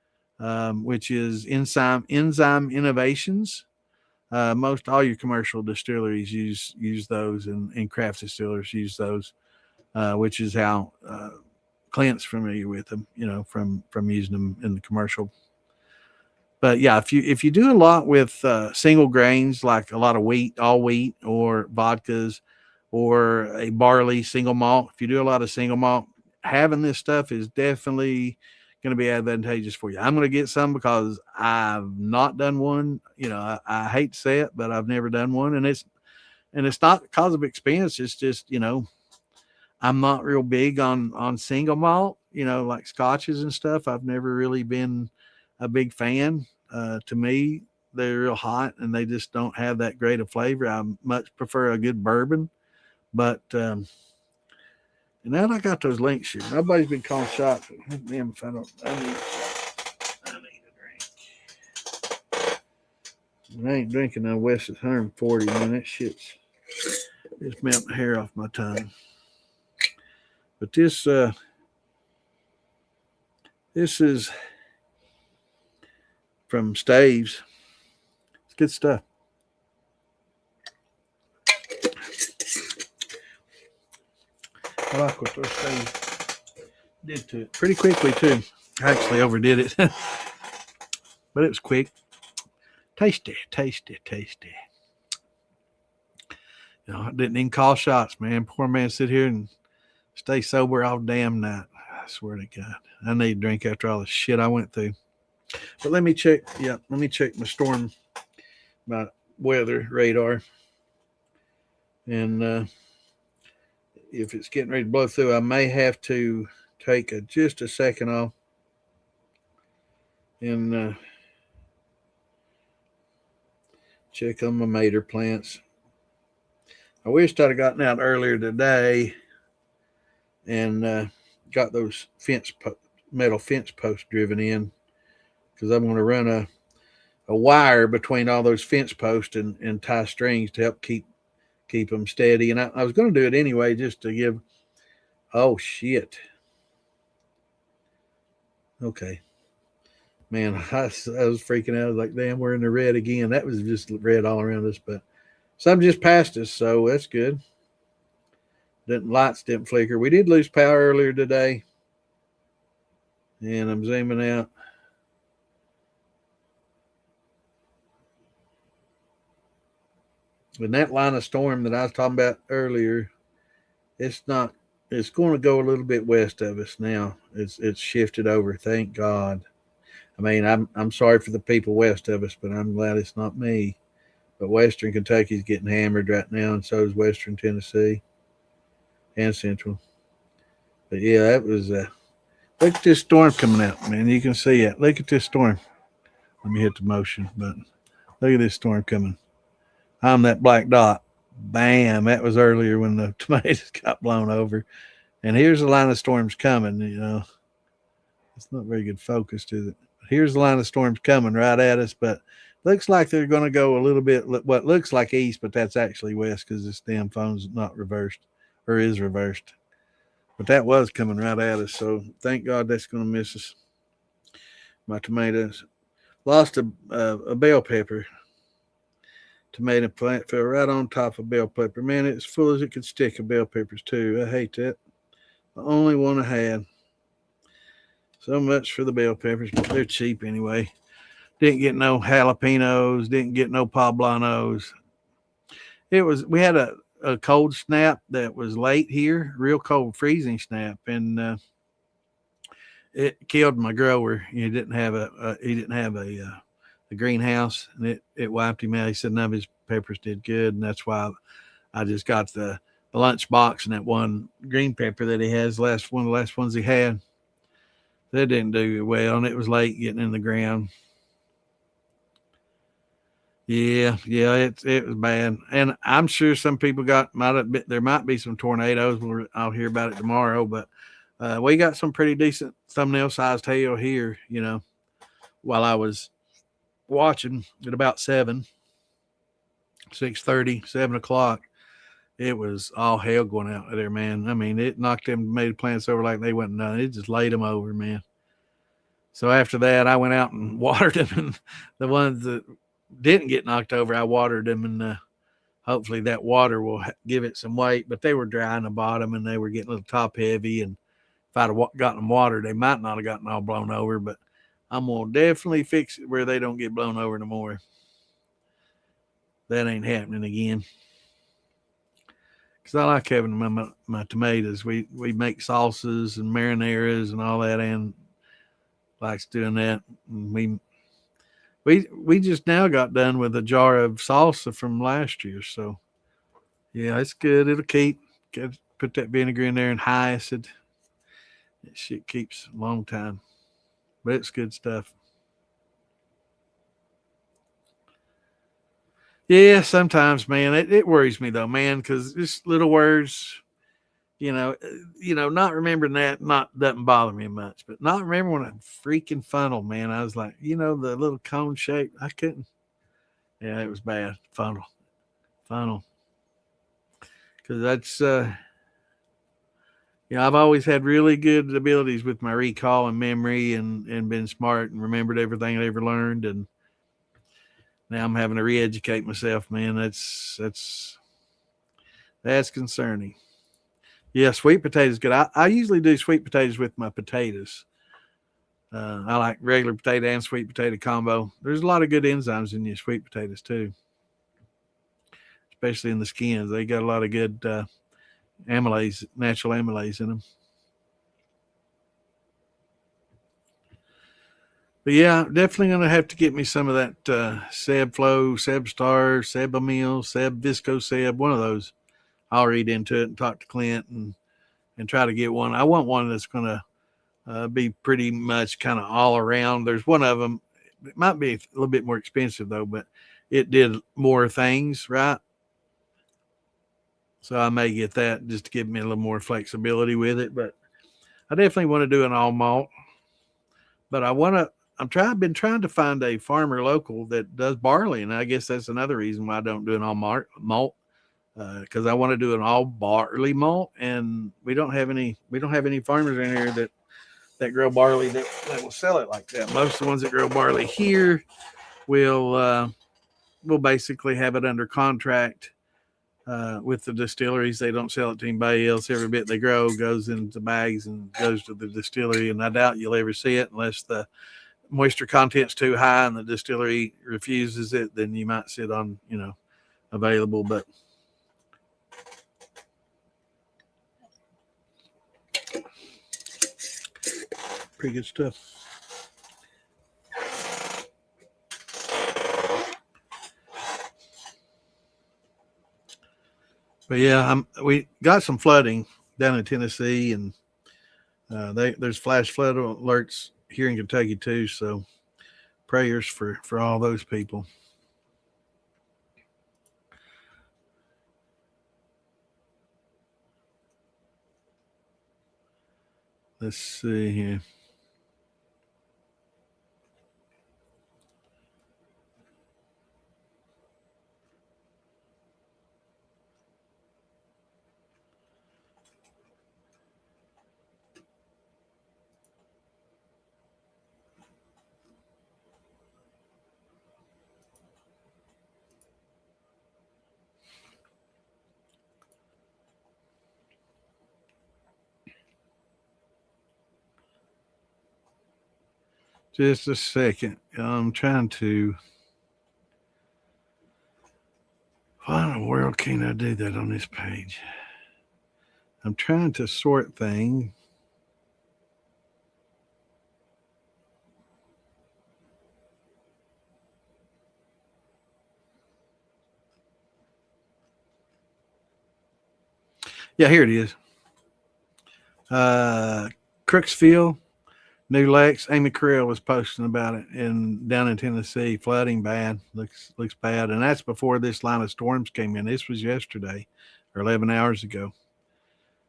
which is Enzyme Innovations. Most all your commercial distilleries use those, and craft distillers use those, which is how Clint's familiar with them, from using them in the commercial. But yeah, if you do a lot with single grains, like a lot of wheat, all wheat, or vodkas, or a barley single malt, if you do a lot of single malt, having this stuff is definitely going to be advantageous for you. I'm going to get some because I've not done one. I hate to say it, but I've never done one, and it's not because of expense. It's just I'm not real big on single malt. Like scotches and stuff. I've never really been a big fan. To me, they're real hot and they just don't have that great of flavor. I much prefer a good bourbon. But now that I got those links here, nobody's been calling shots. Damn, if I don't, I need a drink. I ain't drinking no West 140, man. That shit's It's melting the hair off my tongue. But this is from Staves. It's good stuff. I like what those Staves did to it. Pretty quickly, too. I actually overdid it. But it was quick. Tasty, tasty, tasty. You know, I didn't even call shots, man. Poor man sit here and stay sober all damn night. I swear to God. I need a drink after all the shit I went through. But let me check. Yeah, let me check my weather radar. And if it's getting ready to blow through, I may have to take just a second off and check on my mater plants. I wished I'd have gotten out earlier today and got those metal fence posts driven in, because I'm going to run a wire between all those fence posts and tie strings to help keep them steady. And I was going to do it anyway, just to give. Oh shit. Okay. Man, I was freaking out. I was like, damn, we're in the red again. That was just red all around us, but some just passed us, so that's good. Lights didn't flicker. We did lose power earlier today. And I'm zooming out. And that line of storm that I was talking about earlier, it's going to go a little bit west of us now. It's shifted over, thank God. I mean, I'm sorry for the people west of us, but I'm glad it's not me. But Western Kentucky's getting hammered right now, and so is Western Tennessee and Central. But yeah, that was look at this storm coming out, man. You can see it. Look at this storm. Let me hit the motion button. Look at this storm coming. I'm that black dot. Bam. That was earlier when the tomatoes got blown over. And here's the line of storms coming, you know. It's not very good focused, is it? Here's the line of storms coming right at us, but looks like they're going to go a little bit, what looks like east, but that's actually west because this damn phone's not reversed, or is reversed. But that was coming right at us, so thank God that's going to miss us. My tomatoes. Lost a bell pepper. Tomato plant fell right on top of bell pepper. Man, it's full as it could stick of bell peppers, too. I hate that. The only one I had. So much for the bell peppers, but they're cheap anyway. Didn't get no jalapenos. Didn't get no poblanos. We had a cold snap that was late here, real cold freezing snap, and it killed my grower. He didn't have a greenhouse, and it wiped him out. He said none of his peppers did good, and that's why I just got the lunch box and that one green pepper that he has, one of the last ones he had. That didn't do well, and it was late getting in the ground. Yeah, it was bad, and I'm sure some people there might be some tornadoes. I'll hear about it tomorrow, but we got some pretty decent thumbnail-sized hail here. You know, while I was watching at about 6:30, 7 o'clock, it was all hail going out there, man. I mean, it knocked them tomato plants over like they wasn't done. It just laid them over, man. So after that, I went out and watered them, and the ones that didn't get knocked over, I watered them, and hopefully that water will give it some weight. But they were dry in the bottom, and they were getting a little top heavy, and if I'd have gotten them watered, they might not have gotten all blown over, but I'm going to definitely fix it where they don't get blown over no more. That ain't happening again. Because I like having my tomatoes. We make salsas and marinaras and all that, and likes doing that. And we just now got done with a jar of salsa from last year, so yeah, it's good. It'll keep. Put that vinegar in there and high acid. That shit keeps a long time, but it's good stuff. Yeah, sometimes, man, it worries me though, man, because just little words, not remembering that doesn't bother me much, but not remembering a freaking funnel, man. I was like, the little cone shape, I couldn't. Yeah, it was bad. Funnel. because that's I've always had really good abilities with my recall and memory, and been smart and remembered everything I ever learned. And now I'm having to re-educate myself, man. That's concerning. Yeah, sweet potatoes good. I usually do sweet potatoes with my potatoes. I like regular potato and sweet potato combo. There's a lot of good enzymes in your sweet potatoes too, especially in the skins. They got a lot of good amylase, natural amylase in them. But yeah, definitely gonna have to get me some of that Seb Flow, Seb Star, Seb Emil, Seb Visco Seb. One of those. I'll read into it and talk to Clint and try to get one. I want one that's gonna be pretty much kind of all around. There's one of them. It might be a little bit more expensive though, but it did more things, right? So I may get that just to give me a little more flexibility with it. But I definitely want to do an all malt. But I've been trying to find a farmer local that does barley, and I guess that's another reason why I don't do an all malt, because I want to do an all barley malt, and we don't have any farmers in here that grow barley that will sell it like that. Most of the ones that grow barley here will basically have it under contract with the distilleries. They don't sell it to anybody else. Every bit they grow goes into bags and goes to the distillery, and I doubt you'll ever see it unless the moisture content's too high and the distillery refuses it. Then you might sit on available, but pretty good stuff. But yeah, we got some flooding down in Tennessee, and there's flash flood alerts here in Kentucky too. So prayers for all those people. Let's see here. Just a second. I'm trying to. Why in the world can't I do that on this page? I'm trying to sort things. Yeah, here it is. Crooksville, New Lex. Amy Carell was posting about it, and down in Tennessee, flooding bad. Looks bad, and that's before this line of storms came in. This was yesterday, or 11 hours ago.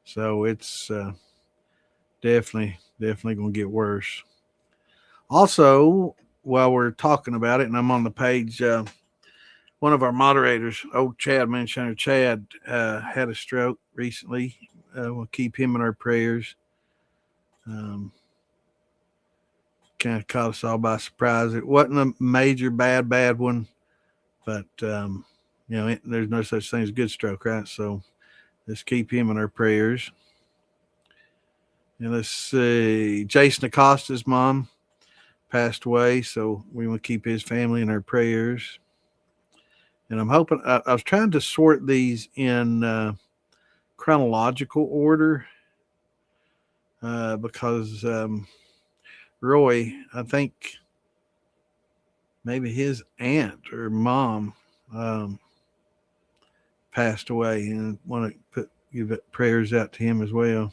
So it's definitely going to get worse. Also, while we're talking about it, and I'm on the page, one of our moderators, old Chad Manshiner Chad, had a stroke recently. We'll keep him in our prayers. Kind of caught us all by surprise. It wasn't a major bad one, but there's no such thing as a good stroke, right? So let's keep him in our prayers. And let's see, Jason Acosta's mom passed away, so we will keep his family in our prayers. And I'm hoping, I was trying to sort these in chronological order because Roy, I think maybe his aunt or mom passed away, and want to give prayers out to him as well.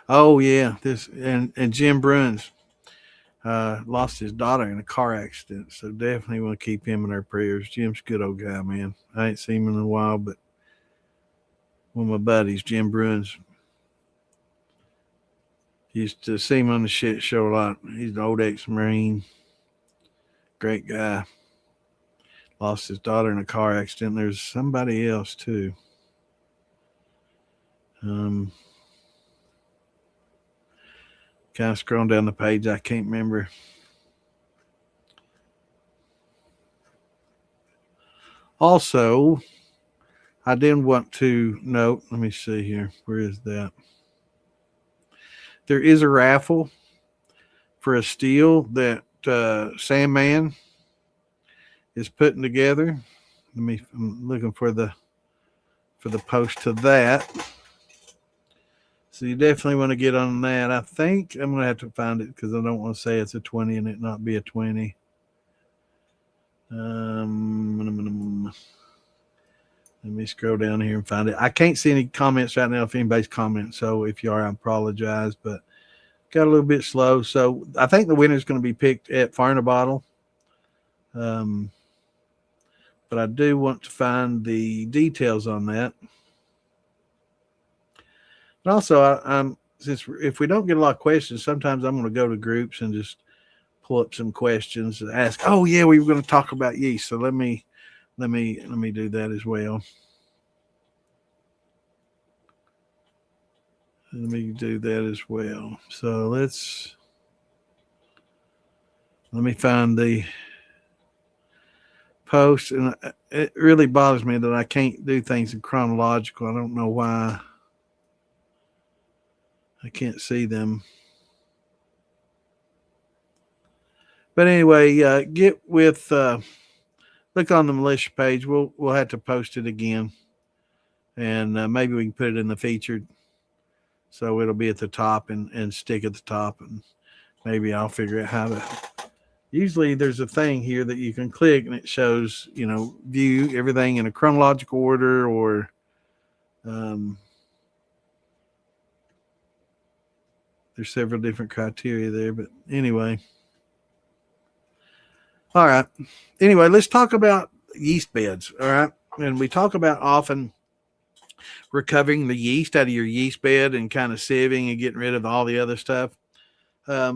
Oh yeah, this and Jim Bruns lost his daughter in a car accident, so definitely want to keep him in our prayers. Jim's a good old guy, man. I ain't seen him in a while, but one of my buddies, Jim Bruns, used to see him on the shit show a lot. He's an old ex-Marine, Great guy. Lost his daughter in a car accident. There's somebody else too. Kind of scrolling down the page. I can't remember. Also, I did want to note, let me see here. Where is that? There is a raffle for a steel that Sandman is putting together. I'm looking for the post to that. So you definitely want to get on that. I think I'm going to have to find it because I don't want to say it's a 20 and it not be a 20. Let me scroll down here and find it. I can't see any comments right now if anybody's commenting. So if you are, I apologize, but got a little bit slow. So I think the winner is going to be picked at Fire in a Bottle. But I do want to find the details on that. And also, I'm since if we don't get a lot of questions, sometimes I'm going to go to groups and just pull up some questions and ask. Oh yeah, we were going to talk about yeast, so let me do that as well. Let me do that as well. So let me find the post, and it really bothers me that I can't do things in chronological. I don't know why. I can't see them. But anyway, get with look on the militia page. We'll have to post it again, and maybe we can put it in the featured, so it'll be at the top and stick at the top, and maybe I'll figure out how to. Usually, there's a thing here that you can click, and it shows view everything in a chronological order, or there's several different criteria there. But anyway. All right. Anyway, let's talk about yeast beds. All right. And we talk about often recovering the yeast out of your yeast bed and kind of sieving and getting rid of all the other stuff. I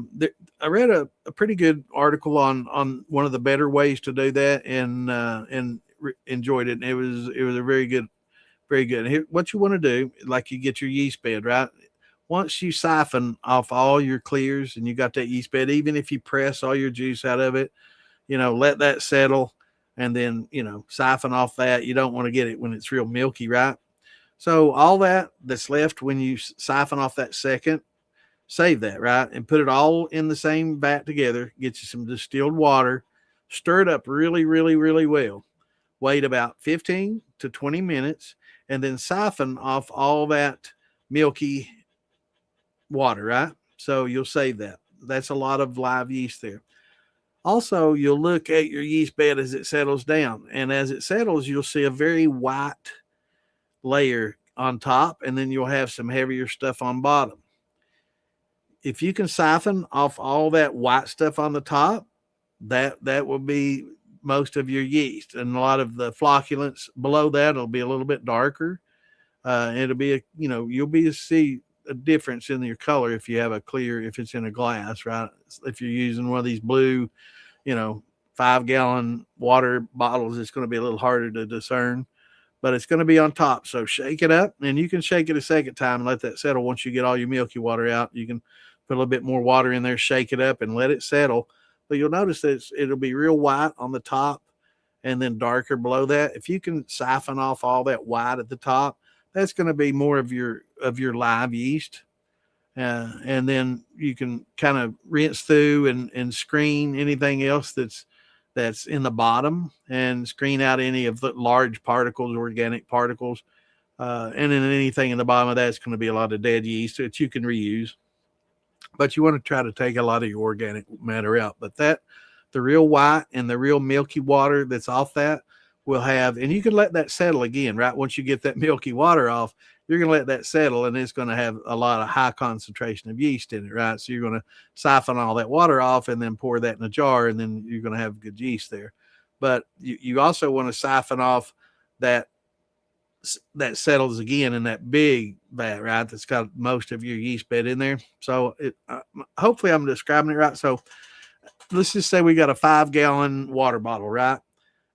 read a pretty good article on one of the better ways to do that, and enjoyed it. And it was a very good. And here, what you want to do, like you get your yeast bed, right? Once you siphon off all your clears and you got that yeast bed, even if you press all your juice out of it, let that settle, and then, siphon off that. You don't want to get it when it's real milky, right? So all that's left when you siphon off that second, save that, right? And put it all in the same vat together. Get you some distilled water, stir it up really, really, really well. Wait about 15 to 20 minutes, and then siphon off all that milky water, right? So you'll save that. That's a lot of live yeast there. Also, you'll look at your yeast bed as it settles down. And as it settles, you'll see a very white layer on top, and then you'll have some heavier stuff on bottom. If you can siphon off all that white stuff on the top, that will be most of your yeast. And a lot of the flocculants below that will be a little bit darker. It'll be you'll see a difference in your color if you have a clear, if it's in a glass, right? If you're using one of these blue, 5-gallon water bottles, it's going to be a little harder to discern, but it's going to be on top. So shake it up, and you can shake it a second time and let that settle. Once you get all your milky water out, you can put a little bit more water in there, shake it up, and let it settle. But you'll notice that it'll be real white on the top and then darker below that. If you can siphon off all that white at the top, that's going to be more of your live yeast. And then you can kind of rinse through and screen anything else that's in the bottom, and screen out any of the large particles, organic particles. And then anything in the bottom of that is going to be a lot of dead yeast that you can reuse. But you want to try to take a lot of your organic matter out. But the real white and the real milky water that's off that will have, and you can let that settle again, right? Once you get that milky water off, you're going to let that settle, and it's going to have a lot of high concentration of yeast in it, right? So you're going to siphon all that water off and then pour that in a jar, and then you're going to have good yeast there. But you also want to siphon off that settles again in that big vat, right? That's got most of your yeast bed in there. So hopefully I'm describing it right. So let's just say we got a 5-gallon water bottle, right?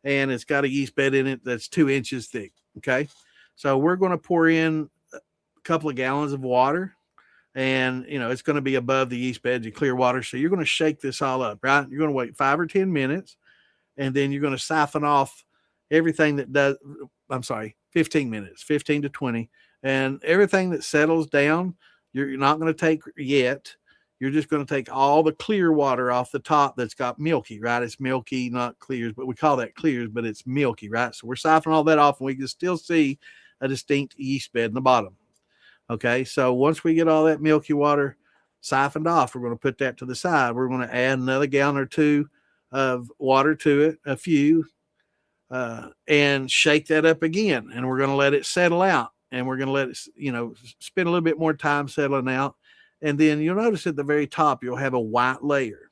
And it's got a yeast bed in it that's 2 inches thick. Okay. So we're going to pour in a couple of gallons of water, and it's going to be above the yeast beds and clear water. So you're going to shake this all up, right? You're going to wait 5 or 10 minutes, and then you're going to siphon off everything that does. I'm sorry, 15 minutes, 15 to 20, and everything that settles down, you're not going to take yet. You're just going to take all the clear water off the top that's got milky, right? It's milky, not clears, but we call that clears, but it's milky, right? So we're siphoning all that off, and we can still see a distinct yeast bed in the bottom. Okay, so once we get all that milky water siphoned off, we're going to put that to the side. We're going to add another gallon or two of water to it, a few, and shake that up again. And we're going to let it settle out, and we're going to let it, spend a little bit more time settling out. And then you'll notice at the very top, you'll have a white layer.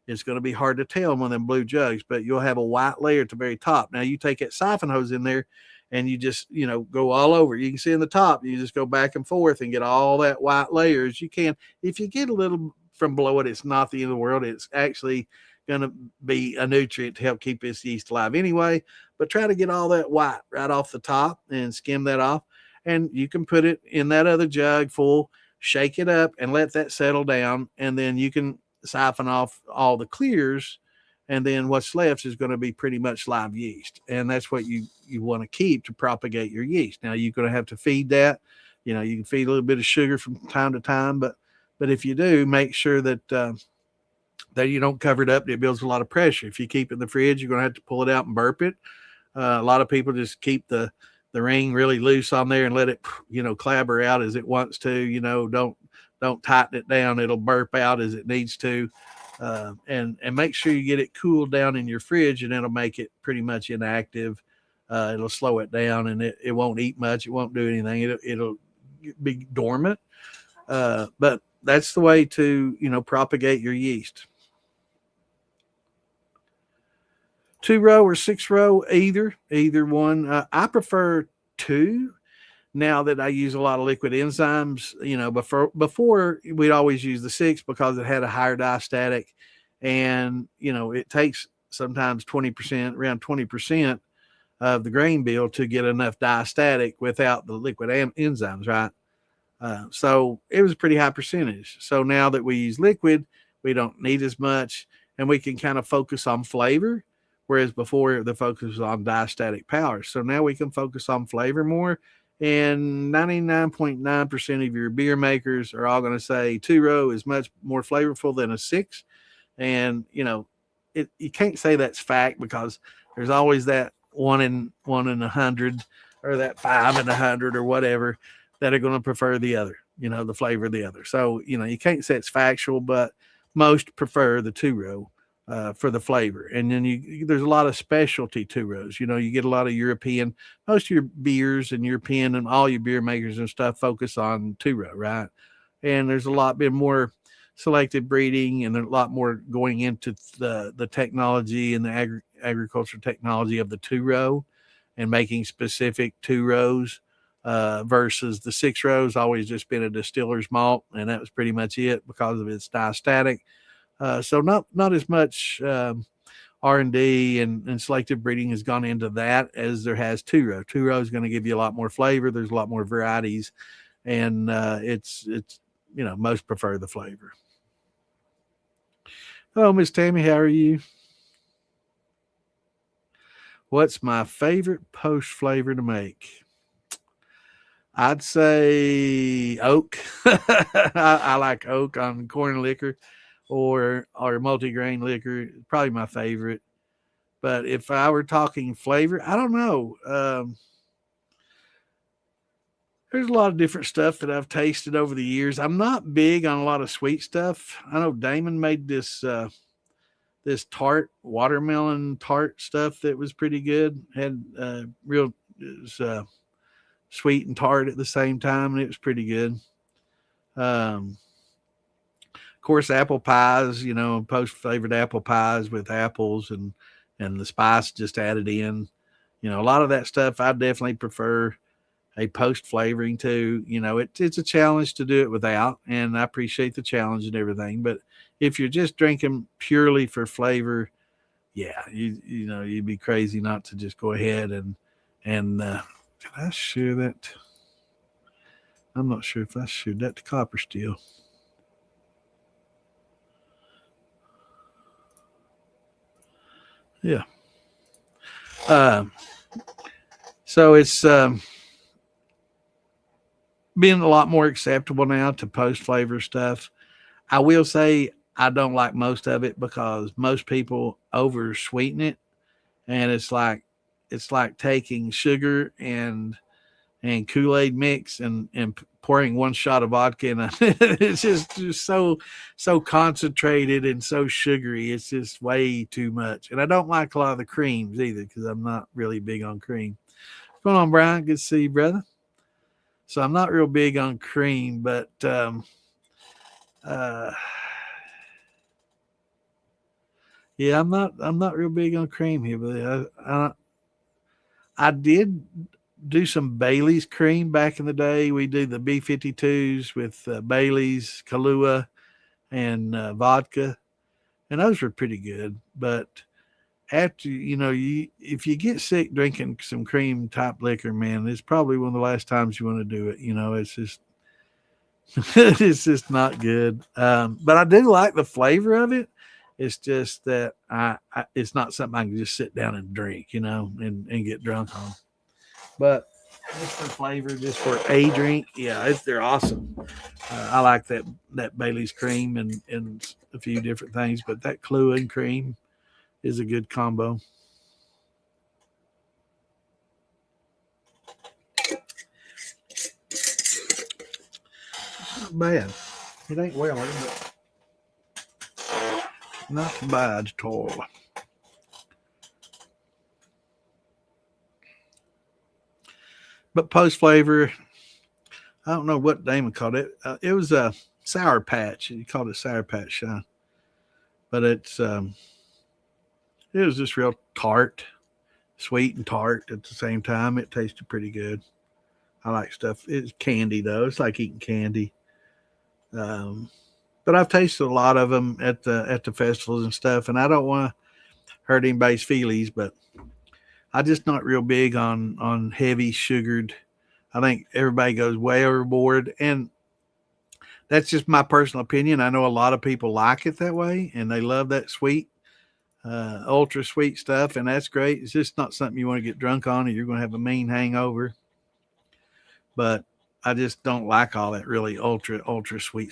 It's going to be hard to tell on one of them blue jugs, but you'll have a white layer at the very top. Now you take that siphon hose in there, and you just, go all over. You can see in the top, you just go back and forth and get all that white layer as you can. If you get a little from below it, it's not the end of the world. It's actually going to be a nutrient to help keep this yeast alive anyway. But try to get all that white right off the top and skim that off. And you can put it in that other jug full, shake it up, and let that settle down. And then you can siphon off all the clears, and then what's left is going to be pretty much live yeast. And that's what you want to keep to propagate your yeast. Now you're going to have to feed that. You can feed a little bit of sugar from time to time, but if you do, make sure that that you don't cover it up. It builds a lot of pressure. If you keep it in the fridge, you're going to have to pull it out and burp it. A lot of people just keep the ring really loose on there and let it, clabber out as it wants to. Don't tighten it down. It'll burp out as it needs to. And make sure you get it cooled down in your fridge, and it'll make it pretty much inactive. It'll slow it down, and it won't eat much. It won't do anything. It'll be dormant. But that's the way to, propagate your yeast. 2-row or 6-row, either one. I prefer 2. Now that I use a lot of liquid enzymes, before we'd always use the 6 because it had a higher diastatic, and it takes sometimes 20%, around 20% of the grain bill to get enough diastatic without the liquid enzymes, right? So it was a pretty high percentage. So now that we use liquid, we don't need as much, and we can kind of focus on flavor, whereas before the focus was on diastatic power. So now we can focus on flavor more. And 99.9% of your beer makers are all going to say 2-row is much more flavorful than a 6. And, you can't say that's fact, because there's always that 1 in 100, or that 5 in 100 or whatever, that are going to prefer the other, the flavor of the other. So, you can't say it's factual, but most prefer the 2-row. For the flavor. And then there's a lot of specialty 2-rows. You get a lot of European, most of your beers and European and all your beer makers and stuff focus on 2-row, right? And there's a lot bit more selective breeding, and there's a lot more going into the technology and the agriculture technology of the 2-row, and making specific 2-rows versus the 6-rows always just been a distiller's malt, and that was pretty much it because of its diastatic. So not as much R&D and selective breeding has gone into that as there has 2-row. 2-row is going to give you a lot more flavor. There's a lot more varieties, and it's most prefer the flavor. Hello, Miss Tammy. How are you? What's my favorite post flavor to make? I'd say oak. I like oak on corn liquor. Or multigrain liquor, probably my favorite. But if I were talking flavor, I don't know. There's a lot of different stuff that I've tasted over the years. I'm not big on a lot of sweet stuff. I know Damon made this tart, watermelon tart stuff that was pretty good. Had real, it was sweet and tart at the same time, and it was pretty good. Of course, apple pies, post flavored apple pies with apples and the spice just added in. A lot of that stuff I definitely prefer. post flavoring too. It's a challenge to do it without, and I appreciate the challenge and everything. But if you're just drinking purely for flavor, yeah, you'd be crazy not to just go ahead and can I share that? I'm not sure if I shared that to Copper Steel. Yeah. So it's being a lot more acceptable now to post flavor stuff. I will say I don't like most of it because most people over sweeten it, and it's like taking sugar and Kool-Aid mix and pouring one shot of vodka in. It's just so concentrated and so sugary. It's just way too much. And I don't like a lot of the creams either because I'm not really big on cream. What's going on, Brian? Good to see you, brother. So I'm not real big on cream, but uh, yeah, I'm not real big on cream here, but I did do some Bailey's cream back in the day. We do the B52s with Bailey's, Kahlua, and vodka, and those were pretty good. But after if you get sick drinking some cream type liquor, man, it's probably one of the last times you want to do it. It's just it's just not good. But I do like the flavor of it. It's just that it's not something I can just sit down and drink, and get drunk on. But just for flavor, just for a drink, yeah, they're awesome. I like that Bailey's cream and a few different things, but that Kahlua and cream is a good combo. Not bad. It ain't well, but not bad at all. But post flavor, I don't know what Damon called it. It was a Sour Patch. He called it Sour Patch Shine, but it was just real tart, sweet and tart at the same time. It tasted pretty good. I like stuff. It's candy though. It's like eating candy. Um, but I've tasted a lot of them at the festivals and stuff, and I don't want to hurt anybody's feelings, but I just not real big on heavy sugared. I think everybody goes way overboard, and that's just my personal opinion. I know a lot of people like it that way, and they love that sweet, ultra sweet stuff, and that's great. It's just not something you want to get drunk on, or you're going to have a mean hangover. But I just don't like all that really ultra sweet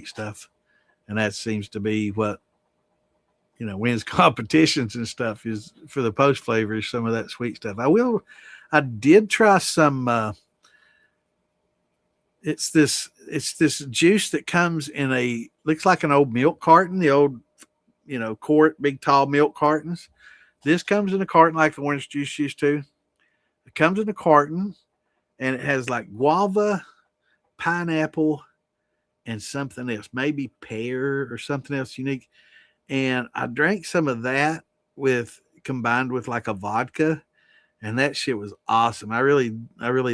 stuff, and that seems to be what wins competitions and stuff is for the post flavors. Some of that sweet stuff. I did try some. It's this juice that comes in looks like an old milk carton, the old quart, big tall milk cartons. This comes in a carton like the orange juice used to. It comes in a carton, and it has like guava, pineapple, and something else, maybe pear or something else unique. And I drank some of that combined with like a vodka, and that shit was awesome. I really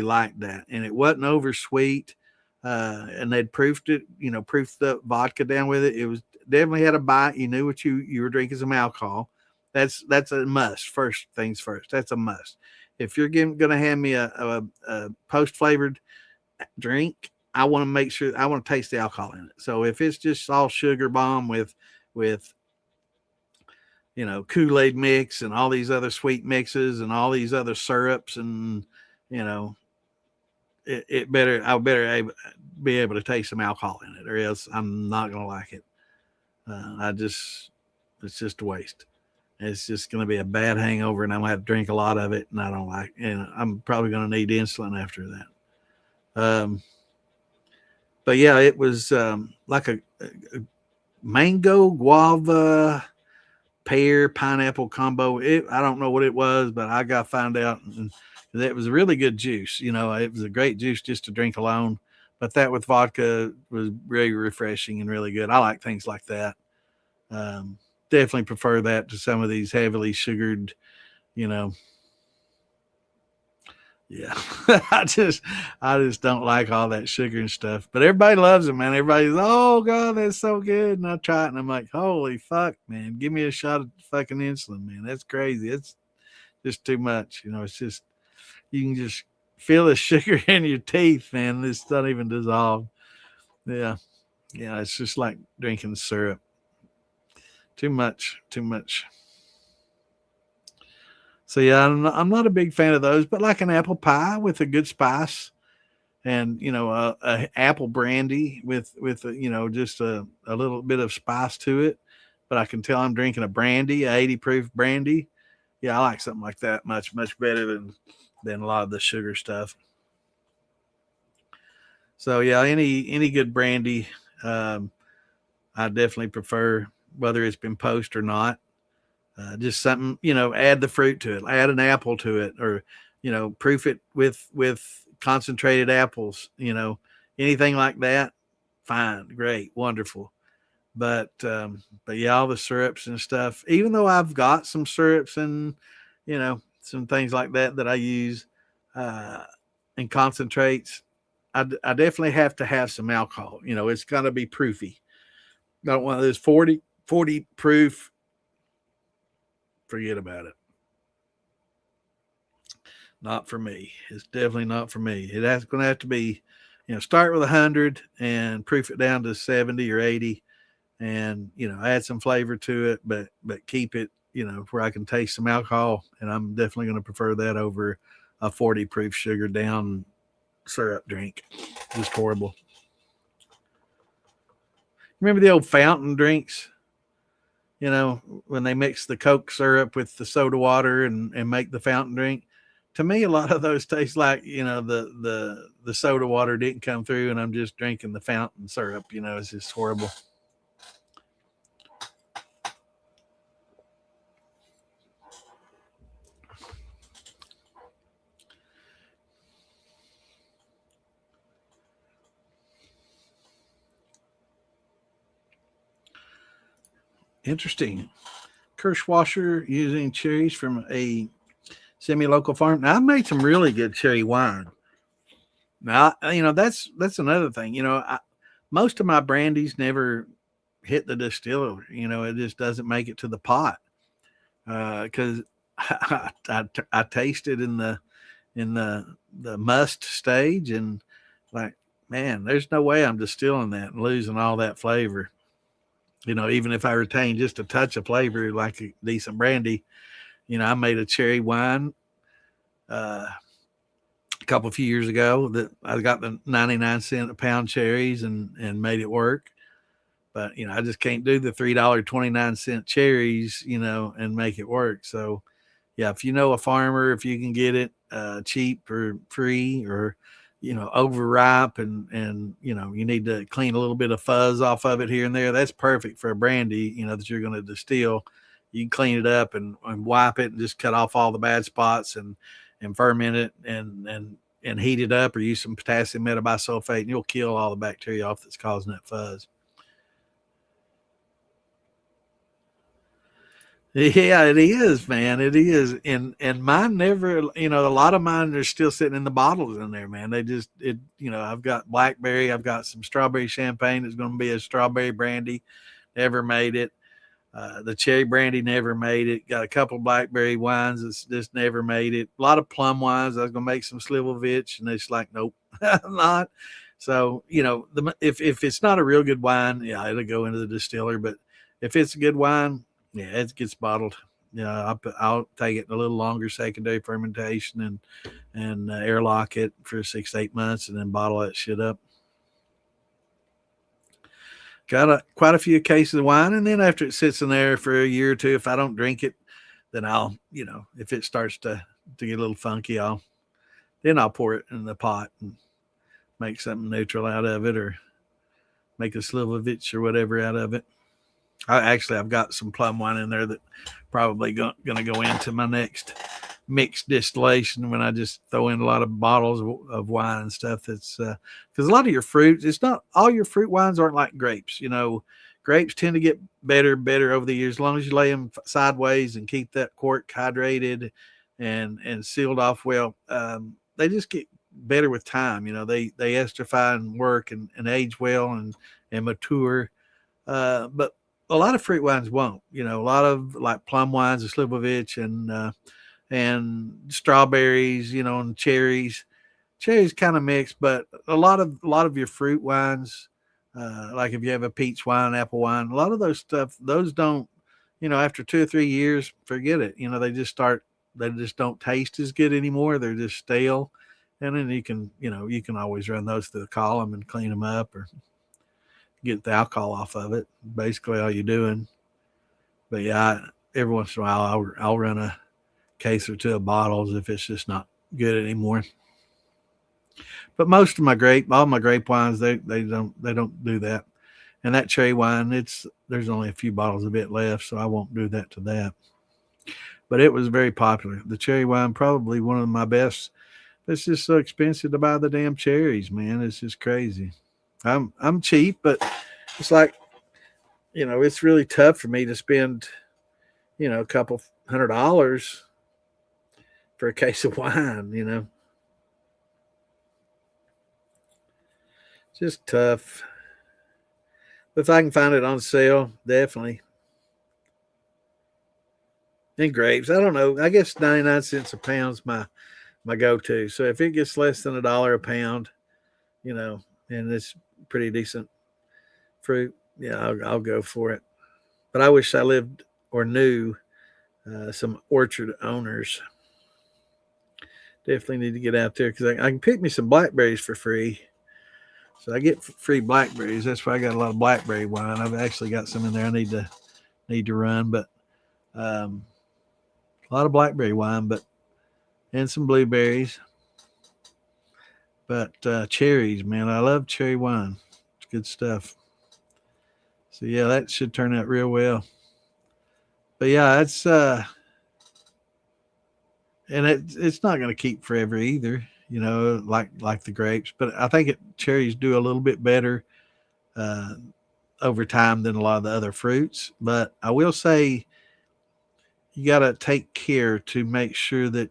liked that, and it wasn't over sweet. And they'd proofed it, proofed the vodka down with it. It was definitely had a bite. You knew what you were drinking some alcohol. That's a must. First things first. That's a must. If you're going to hand me a post flavored drink, I want to make sure I want to taste the alcohol in it. So if it's just all sugar bomb with Kool-Aid mix and all these other sweet mixes and all these other syrups and you know I better be able to taste some alcohol in it, or else I'm not gonna like it. It's just a waste. It's just gonna be a bad hangover, and I'm gonna have to drink a lot of it, and I don't like. And I'm probably gonna need insulin after that. But yeah, it was like a mango guava pear pineapple combo. I don't know what it was, but I got to find out. And it was a really good juice. It was a great juice just to drink alone. But that with vodka was very refreshing and really good. I like things like that. Definitely prefer that to some of these heavily sugared, Yeah, I just don't like all that sugar and stuff. But everybody loves it, man. Everybody's, oh god, that's so good. And I try it, and I'm like, holy fuck, man, give me a shot of fucking insulin, man. That's crazy. It's just too much. It's just you can just feel the sugar in your teeth, man. It's not even dissolved. Yeah, yeah. It's just like drinking syrup. Too much, too much. So yeah, I'm not a big fan of those, but like an apple pie with a good spice, and a apple brandy with just a little bit of spice to it. But I can tell I'm drinking a brandy, a 80 proof brandy. Yeah, I like something like that much better than a lot of the sugar stuff. So yeah, any good brandy, um, I definitely prefer, whether it's been poached or not. Just something, add the fruit to it, add an apple to it, or proof it with concentrated apples. Anything like that, fine, great, wonderful. But yeah, all the syrups and stuff. Even though I've got some syrups and some things like that I use, uh, and concentrates, I definitely have to have some alcohol. It's got to be proofy. Not one of those 40 proof. Forget about it. Not for me. It's definitely not for me. It's going to have to be, start with 100 and proof it down to 70 or 80, and add some flavor to it, but keep it, where I can taste some alcohol. And I'm definitely going to prefer that over a 40 proof sugar down syrup drink. Just horrible. Remember the old fountain drinks? When they mix the Coke syrup with the soda water and make the fountain drink. To me, a lot of those taste like, the soda water didn't come through and I'm just drinking the fountain syrup. It's just horrible. Interesting. Kirschwasser using cherries from a semi-local farm. Now, I've made some really good cherry wine. Now, that's another thing. Most of my brandies never hit the distiller. It just doesn't make it to the pot because I tasted in the must stage, and like, man, there's no way I'm distilling that and losing all that flavor. Even if I retain just a touch of flavor like a decent brandy. I made a cherry wine uh, a couple of few years ago that I got the 99 cent a pound cherries and made it work. But I just can't do the $3.29 cherries, and make it work. So yeah, if you know a farmer, if you can get it cheap or free or overripe, and you need to clean a little bit of fuzz off of it here and there, that's perfect for a brandy that you're going to distill. You can clean it up and wipe it and just cut off all the bad spots and ferment it and heat it up, or use some potassium metabisulfate, and you'll kill all the bacteria off that's causing that fuzz. Yeah, it is, man. It is. And mine never, a lot of mine are still sitting in the bottles in there, man. They just I've got blackberry, I've got some strawberry champagne that's going to be a strawberry brandy, never made it. The cherry brandy never made it. Got a couple blackberry wines that's just never made it. A lot of plum wines. I was gonna make some Slivovich, and it's like, nope, not. So if it's not a real good wine, yeah, it'll go into the distiller. But if it's a good wine, yeah, it gets bottled. Yeah, I'll take it a little longer secondary fermentation and airlock it for 6 to 8 months, and then bottle that shit up. Got quite a few cases of wine, and then after it sits in there for a year or two, if I don't drink it, then I'll, if it starts to get a little funky, I'll pour it in the pot and make something neutral out of it, or make a Slivovich or whatever out of it. I've got some plum wine in there that probably going to go into my next mixed distillation, when I just throw in a lot of bottles of wine and stuff. That's because a lot of your fruits, it's not all your fruit wines aren't like grapes. Grapes tend to get better over the years, as long as you lay them sideways and keep that cork hydrated and sealed off well. they just get better with time. They estrify and work and age well and mature. But a lot of fruit wines won't. A lot of like plum wines, the Slivovich and strawberries, and cherries. Cherries kind of mixed, but a lot of your fruit wines, like if you have a peach wine, apple wine, a lot of those stuff, those don't, after 2 or 3 years, forget it. They just don't taste as good anymore. They're just stale. And then you can always run those through the column and clean them up or get the alcohol off of it. Basically all you're doing. But yeah, every once in a while I'll run a case or two of bottles if it's just not good anymore. But most of all my grape wines, they don't do that. And that cherry wine, there's only a few bottles of it left, so I won't do that to that. But it was very popular. The cherry wine, probably one of my best. It's just so expensive to buy the damn cherries, man. It's just crazy. I'm cheap, but it's like, it's really tough for me to spend, a couple $100 for a case of wine. Just tough. But if I can find it on sale, definitely. And grapes, I don't know. I guess 99 cents a pound's my go-to. So if it gets less than $1 a pound, you know, and it's pretty decent fruit, yeah, I'll go for it. But I wish I lived or knew some orchard owners. Definitely need to get out there because I can pick me some blackberries for free. So I get free blackberries. That's why I got a lot of blackberry wine. I've actually got some in there. I need to run, but um, a lot of blackberry wine, but and some blueberries. But cherries, man, I love cherry wine. It's good stuff. So yeah, that should turn out real well. But yeah, it's and it's not going to keep forever either. Like the grapes. But I think cherries do a little bit better uh, over time than a lot of the other fruits. But I will say you got to take care to make sure that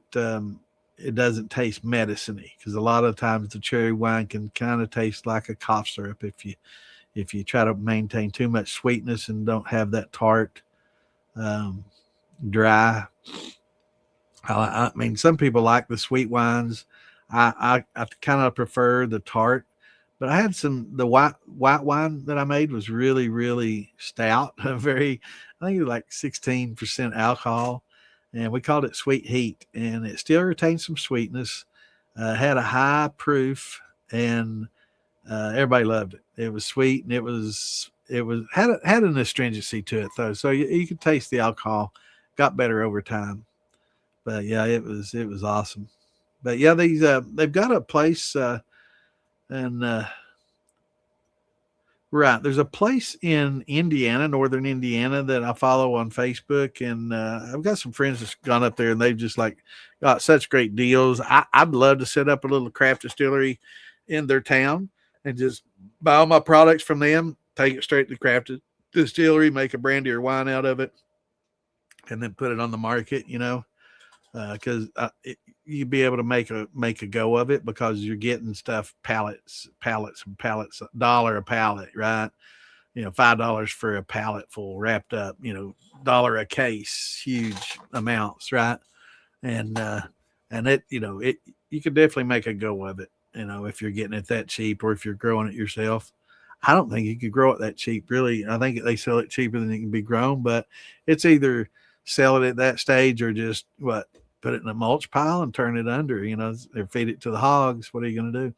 it doesn't taste medicine-y because a lot of times the cherry wine can kind of taste like a cough syrup if you try to maintain too much sweetness and don't have that tart, um, dry. I mean, some people like the sweet wines. I kind of prefer the tart, but I had the white wine that I made was really really stout, very I think it was like 16% alcohol, and we called it Sweet Heat, and it still retained some sweetness. Had a high proof, and everybody loved it. It was sweet, and it was had an astringency to it though, so you could taste the alcohol. Got better over time, but yeah, it was awesome. But yeah, they've got a place and right. There's a place in Indiana, northern Indiana, that I follow on Facebook, and I've got some friends that's gone up there, and they've just like got such great deals. I'd love to set up a little craft distillery in their town and just buy all my products from them, take it straight to the craft distillery, make a brandy or wine out of it, and then put it on the market. Because you'd be able to make a go of it because you're getting stuff pallets and pallets, $1 a pallet, right? $5 for a pallet full wrapped up, $1 a case, huge amounts, right? And it you could definitely make a go of it, if you're getting it that cheap or if you're growing it yourself. I don't think you could grow it that cheap, really. I think they sell it cheaper than it can be grown, but it's either sell it at that stage or just put it in a mulch pile and turn it under, or feed it to the hogs. What are you going to do?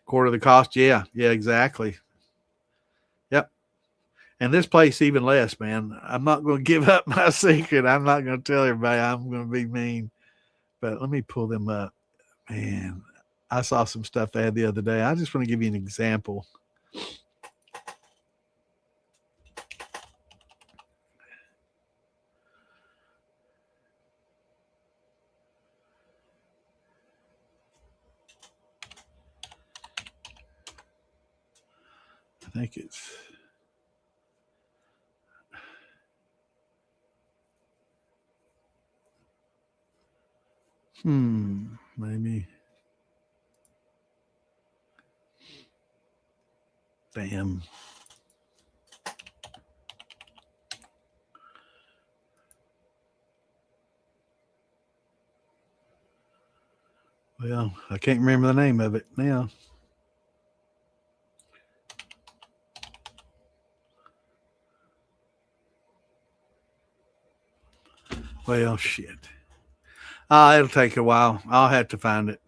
Quarter of the cost. Yeah. Yeah, exactly. Yep. And this place even less, man. I'm not going to give up my secret. I'm not going to tell everybody. I'm going to be mean, but let me pull them up. Man, I saw some stuff they had the other day. I just want to give you an example. I think it's Maybe. Damn. Well, I can't remember the name of it now. Well, shit. It'll take a while. I'll have to find it,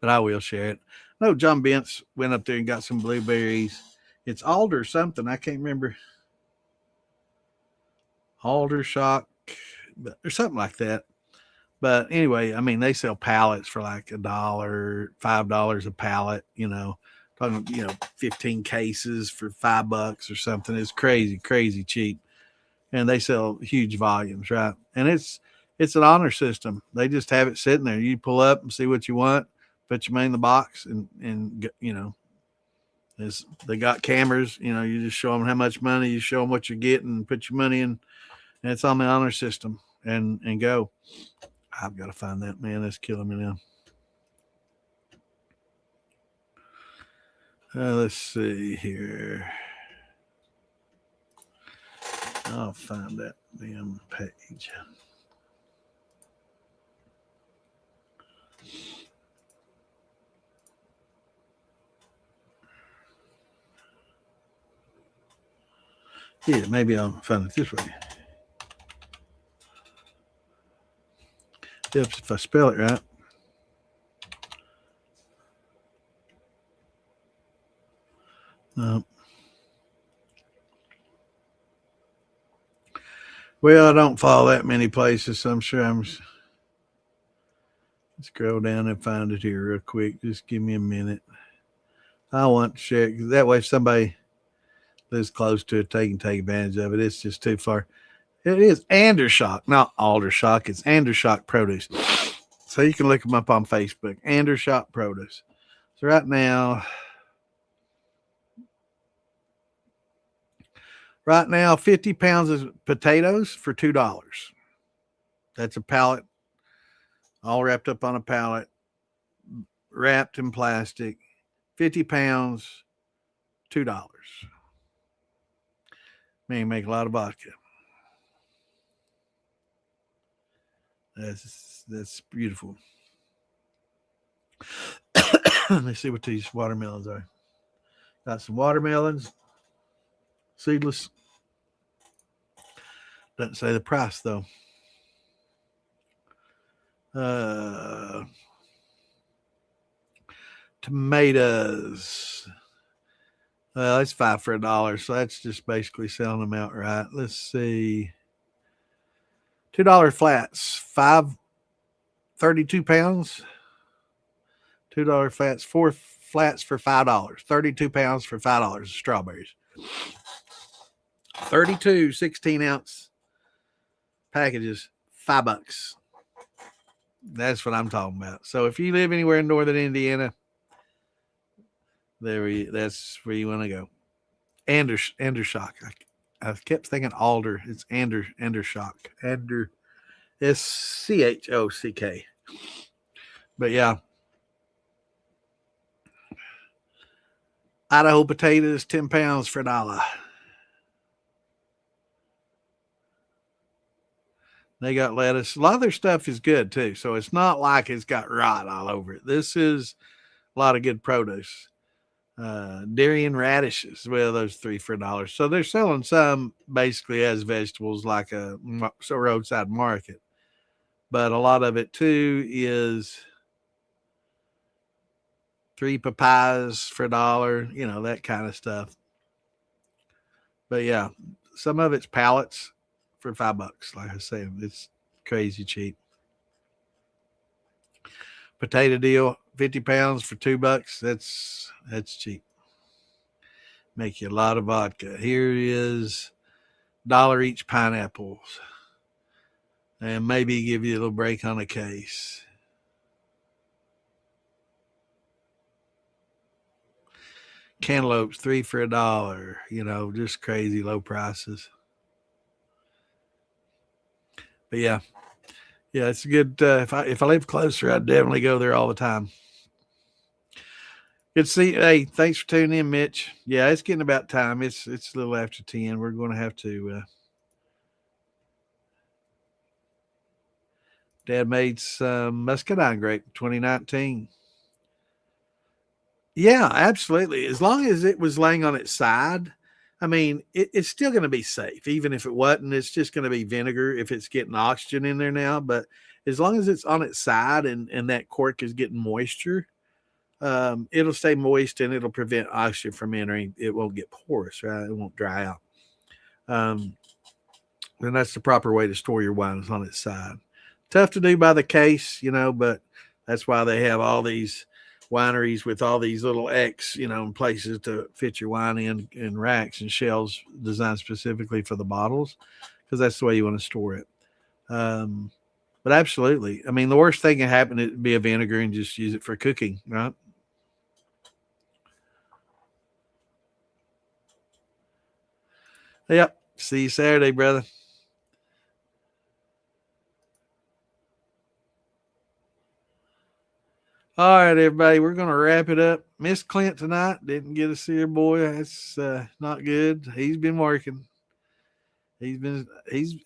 but I will share it. No, John Bentz went up there and got some blueberries. It's alder something. I can't remember. Aldershock or something like that. But anyway, I mean, they sell pallets for like $1, $5 a pallet. Talking 15 cases for $5 or something. It's crazy, crazy cheap, and they sell huge volumes, right? And it's an honor system. They just have it sitting there. You pull up and see what you want, put your money in the box, and they got cameras. You just show them how much money, you show them what you're getting, put your money in, and it's on the honor system, and go. I've got to find that, man. That's killing me now. Let's see here. I'll find that damn page. Yeah, maybe I'll find it this way. Helps if I spell it right. No. Well, I don't follow that many places, so I'm sure let's scroll down and find it here real quick. Just give me a minute. I want to share it, 'cause that way if somebody lives close to it, they can take advantage of it. It's just too far. It is Andershock, not Aldershock. It's Andershock Produce. So you can look them up on Facebook. Andershock Produce. So right now, 50 pounds of potatoes for $2. That's a pallet, all wrapped up on a pallet, wrapped in plastic. 50 pounds, $2. Man, you make a lot of vodka. That's beautiful. Let's see what these watermelons are. Got some watermelons, seedless. Doesn't say the price though. Tomatoes. Well, it's 5 for $1, so that's just basically selling them outright. Let's see. $2 flats, 32 pounds. $2 flats, 4 flats for $5. 32 pounds for $5. Strawberries. 32 16-ounce packages, $5. That's what I'm talking about. So if you live anywhere in northern Indiana, that's where you want to go. Andershock. I kept thinking Alder. It's Andershock. SCHOCK. But yeah. Idaho potatoes, 10 pounds for $1. They got lettuce. A lot of their stuff is good too. So it's not like it's got rot all over it. This is a lot of good produce. Darien radishes. Well, those 3 for $1. So they're selling some basically as vegetables, like a roadside market. But a lot of it too is 3 papayas for $1. That kind of stuff. But yeah, some of it's pallets for $5. Like I said, it's crazy cheap. Potato deal, 50 pounds for $2. That's cheap. Make you a lot of vodka. Here is $1 each pineapples, and maybe give you a little break on a case. Cantaloupes, 3 for $1. Just crazy low prices. But yeah, Yeah, it's a good. If I live closer, I'd definitely go there all the time. Good to see. Hey, thanks for tuning in, Mitch. Yeah, it's getting about time. It's a little after 10. We're going to have to. Dad made some muscadine grape 2019. Yeah, absolutely. As long as it was laying on its side, I mean, it's still going to be safe. Even if it wasn't, it's just going to be vinegar if it's getting oxygen in there now. But as long as it's on its side and that cork is getting moisture, it'll stay moist and it'll prevent oxygen from entering. It won't get porous, right? It won't dry out. Um, and that's the proper way to store your wine is on its side. Tough to do by the case, but that's why they have all these wineries with all these little X, places to fit your wine in racks and shelves designed specifically for the bottles because that's the way you want to store it. But absolutely, I mean, the worst thing can happen is be a vinegar and just use it for cooking, right? Yep. See you Saturday, brother. All right, everybody, we're going to wrap it up. Miss Clint tonight didn't get to see her boy. That's not good. He's been working. He's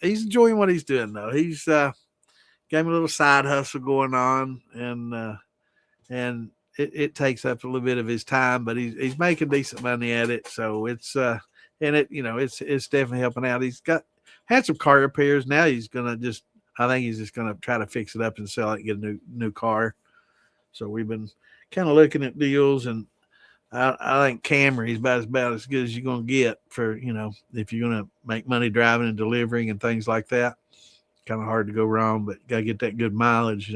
enjoying what he's doing though. He's got a little side hustle going on, and it takes up a little bit of his time, but he's making decent money at it. So it's and it's definitely helping out. He's had some car repairs. Now I think he's just gonna try to fix it up and sell it and get a new car. So we've been kind of looking at deals, and I think Camry's about as good as you're going to get for, if you're going to make money driving and delivering and things like that. Kind of hard to go wrong, but got to get that good mileage.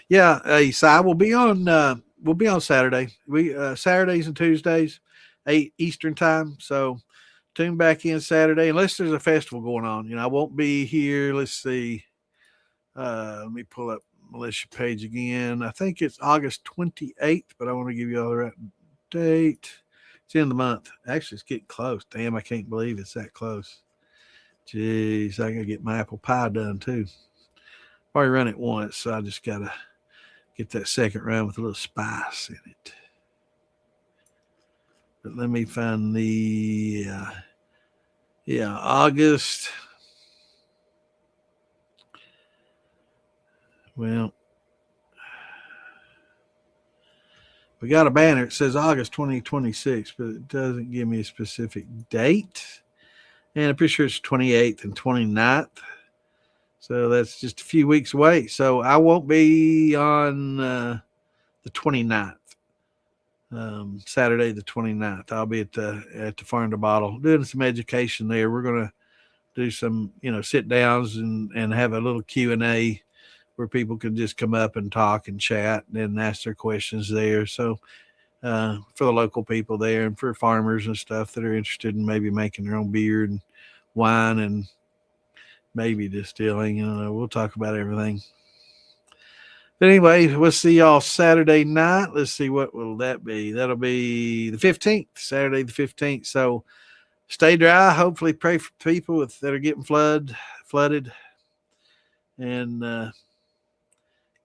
Yeah, Si, we'll be on Saturday. We Saturdays and Tuesdays, 8 Eastern time. So tune back in Saturday unless there's a festival going on. I won't be here. Let's see. Let me pull up militia page again. I think it's August 28th, but I want to give you all the right date. It's in the month. Actually, it's getting close. Damn, I can't believe it's that close. Jeez, I gotta get my apple pie done too. Already run it once, so I just gotta get that second round with a little spice in it. But let me find the August. Well, we got a banner. It says August 2026, but it doesn't give me a specific date. And I'm pretty sure it's 28th and 29th. So that's just a few weeks away. So I won't be on the 29th. Saturday the 29th. I'll be at the Farm to Bottle doing some education there. We're going to do some, sit downs and have a little Q&A where people can just come up and talk and chat and ask their questions there. So for the local people there and for farmers and stuff that are interested in maybe making their own beer and wine and maybe distilling, we'll talk about everything. But anyway, we'll see y'all Saturday night. Let's see, what will that be? That'll be the 15th, Saturday the 15th. So stay dry. Hopefully pray for people that are getting flooded. And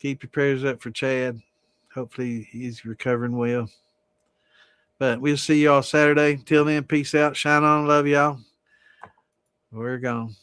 keep your prayers up for Chad. Hopefully he's recovering well. But we'll see y'all Saturday. Till then, peace out. Shine on. Love y'all. We're gone.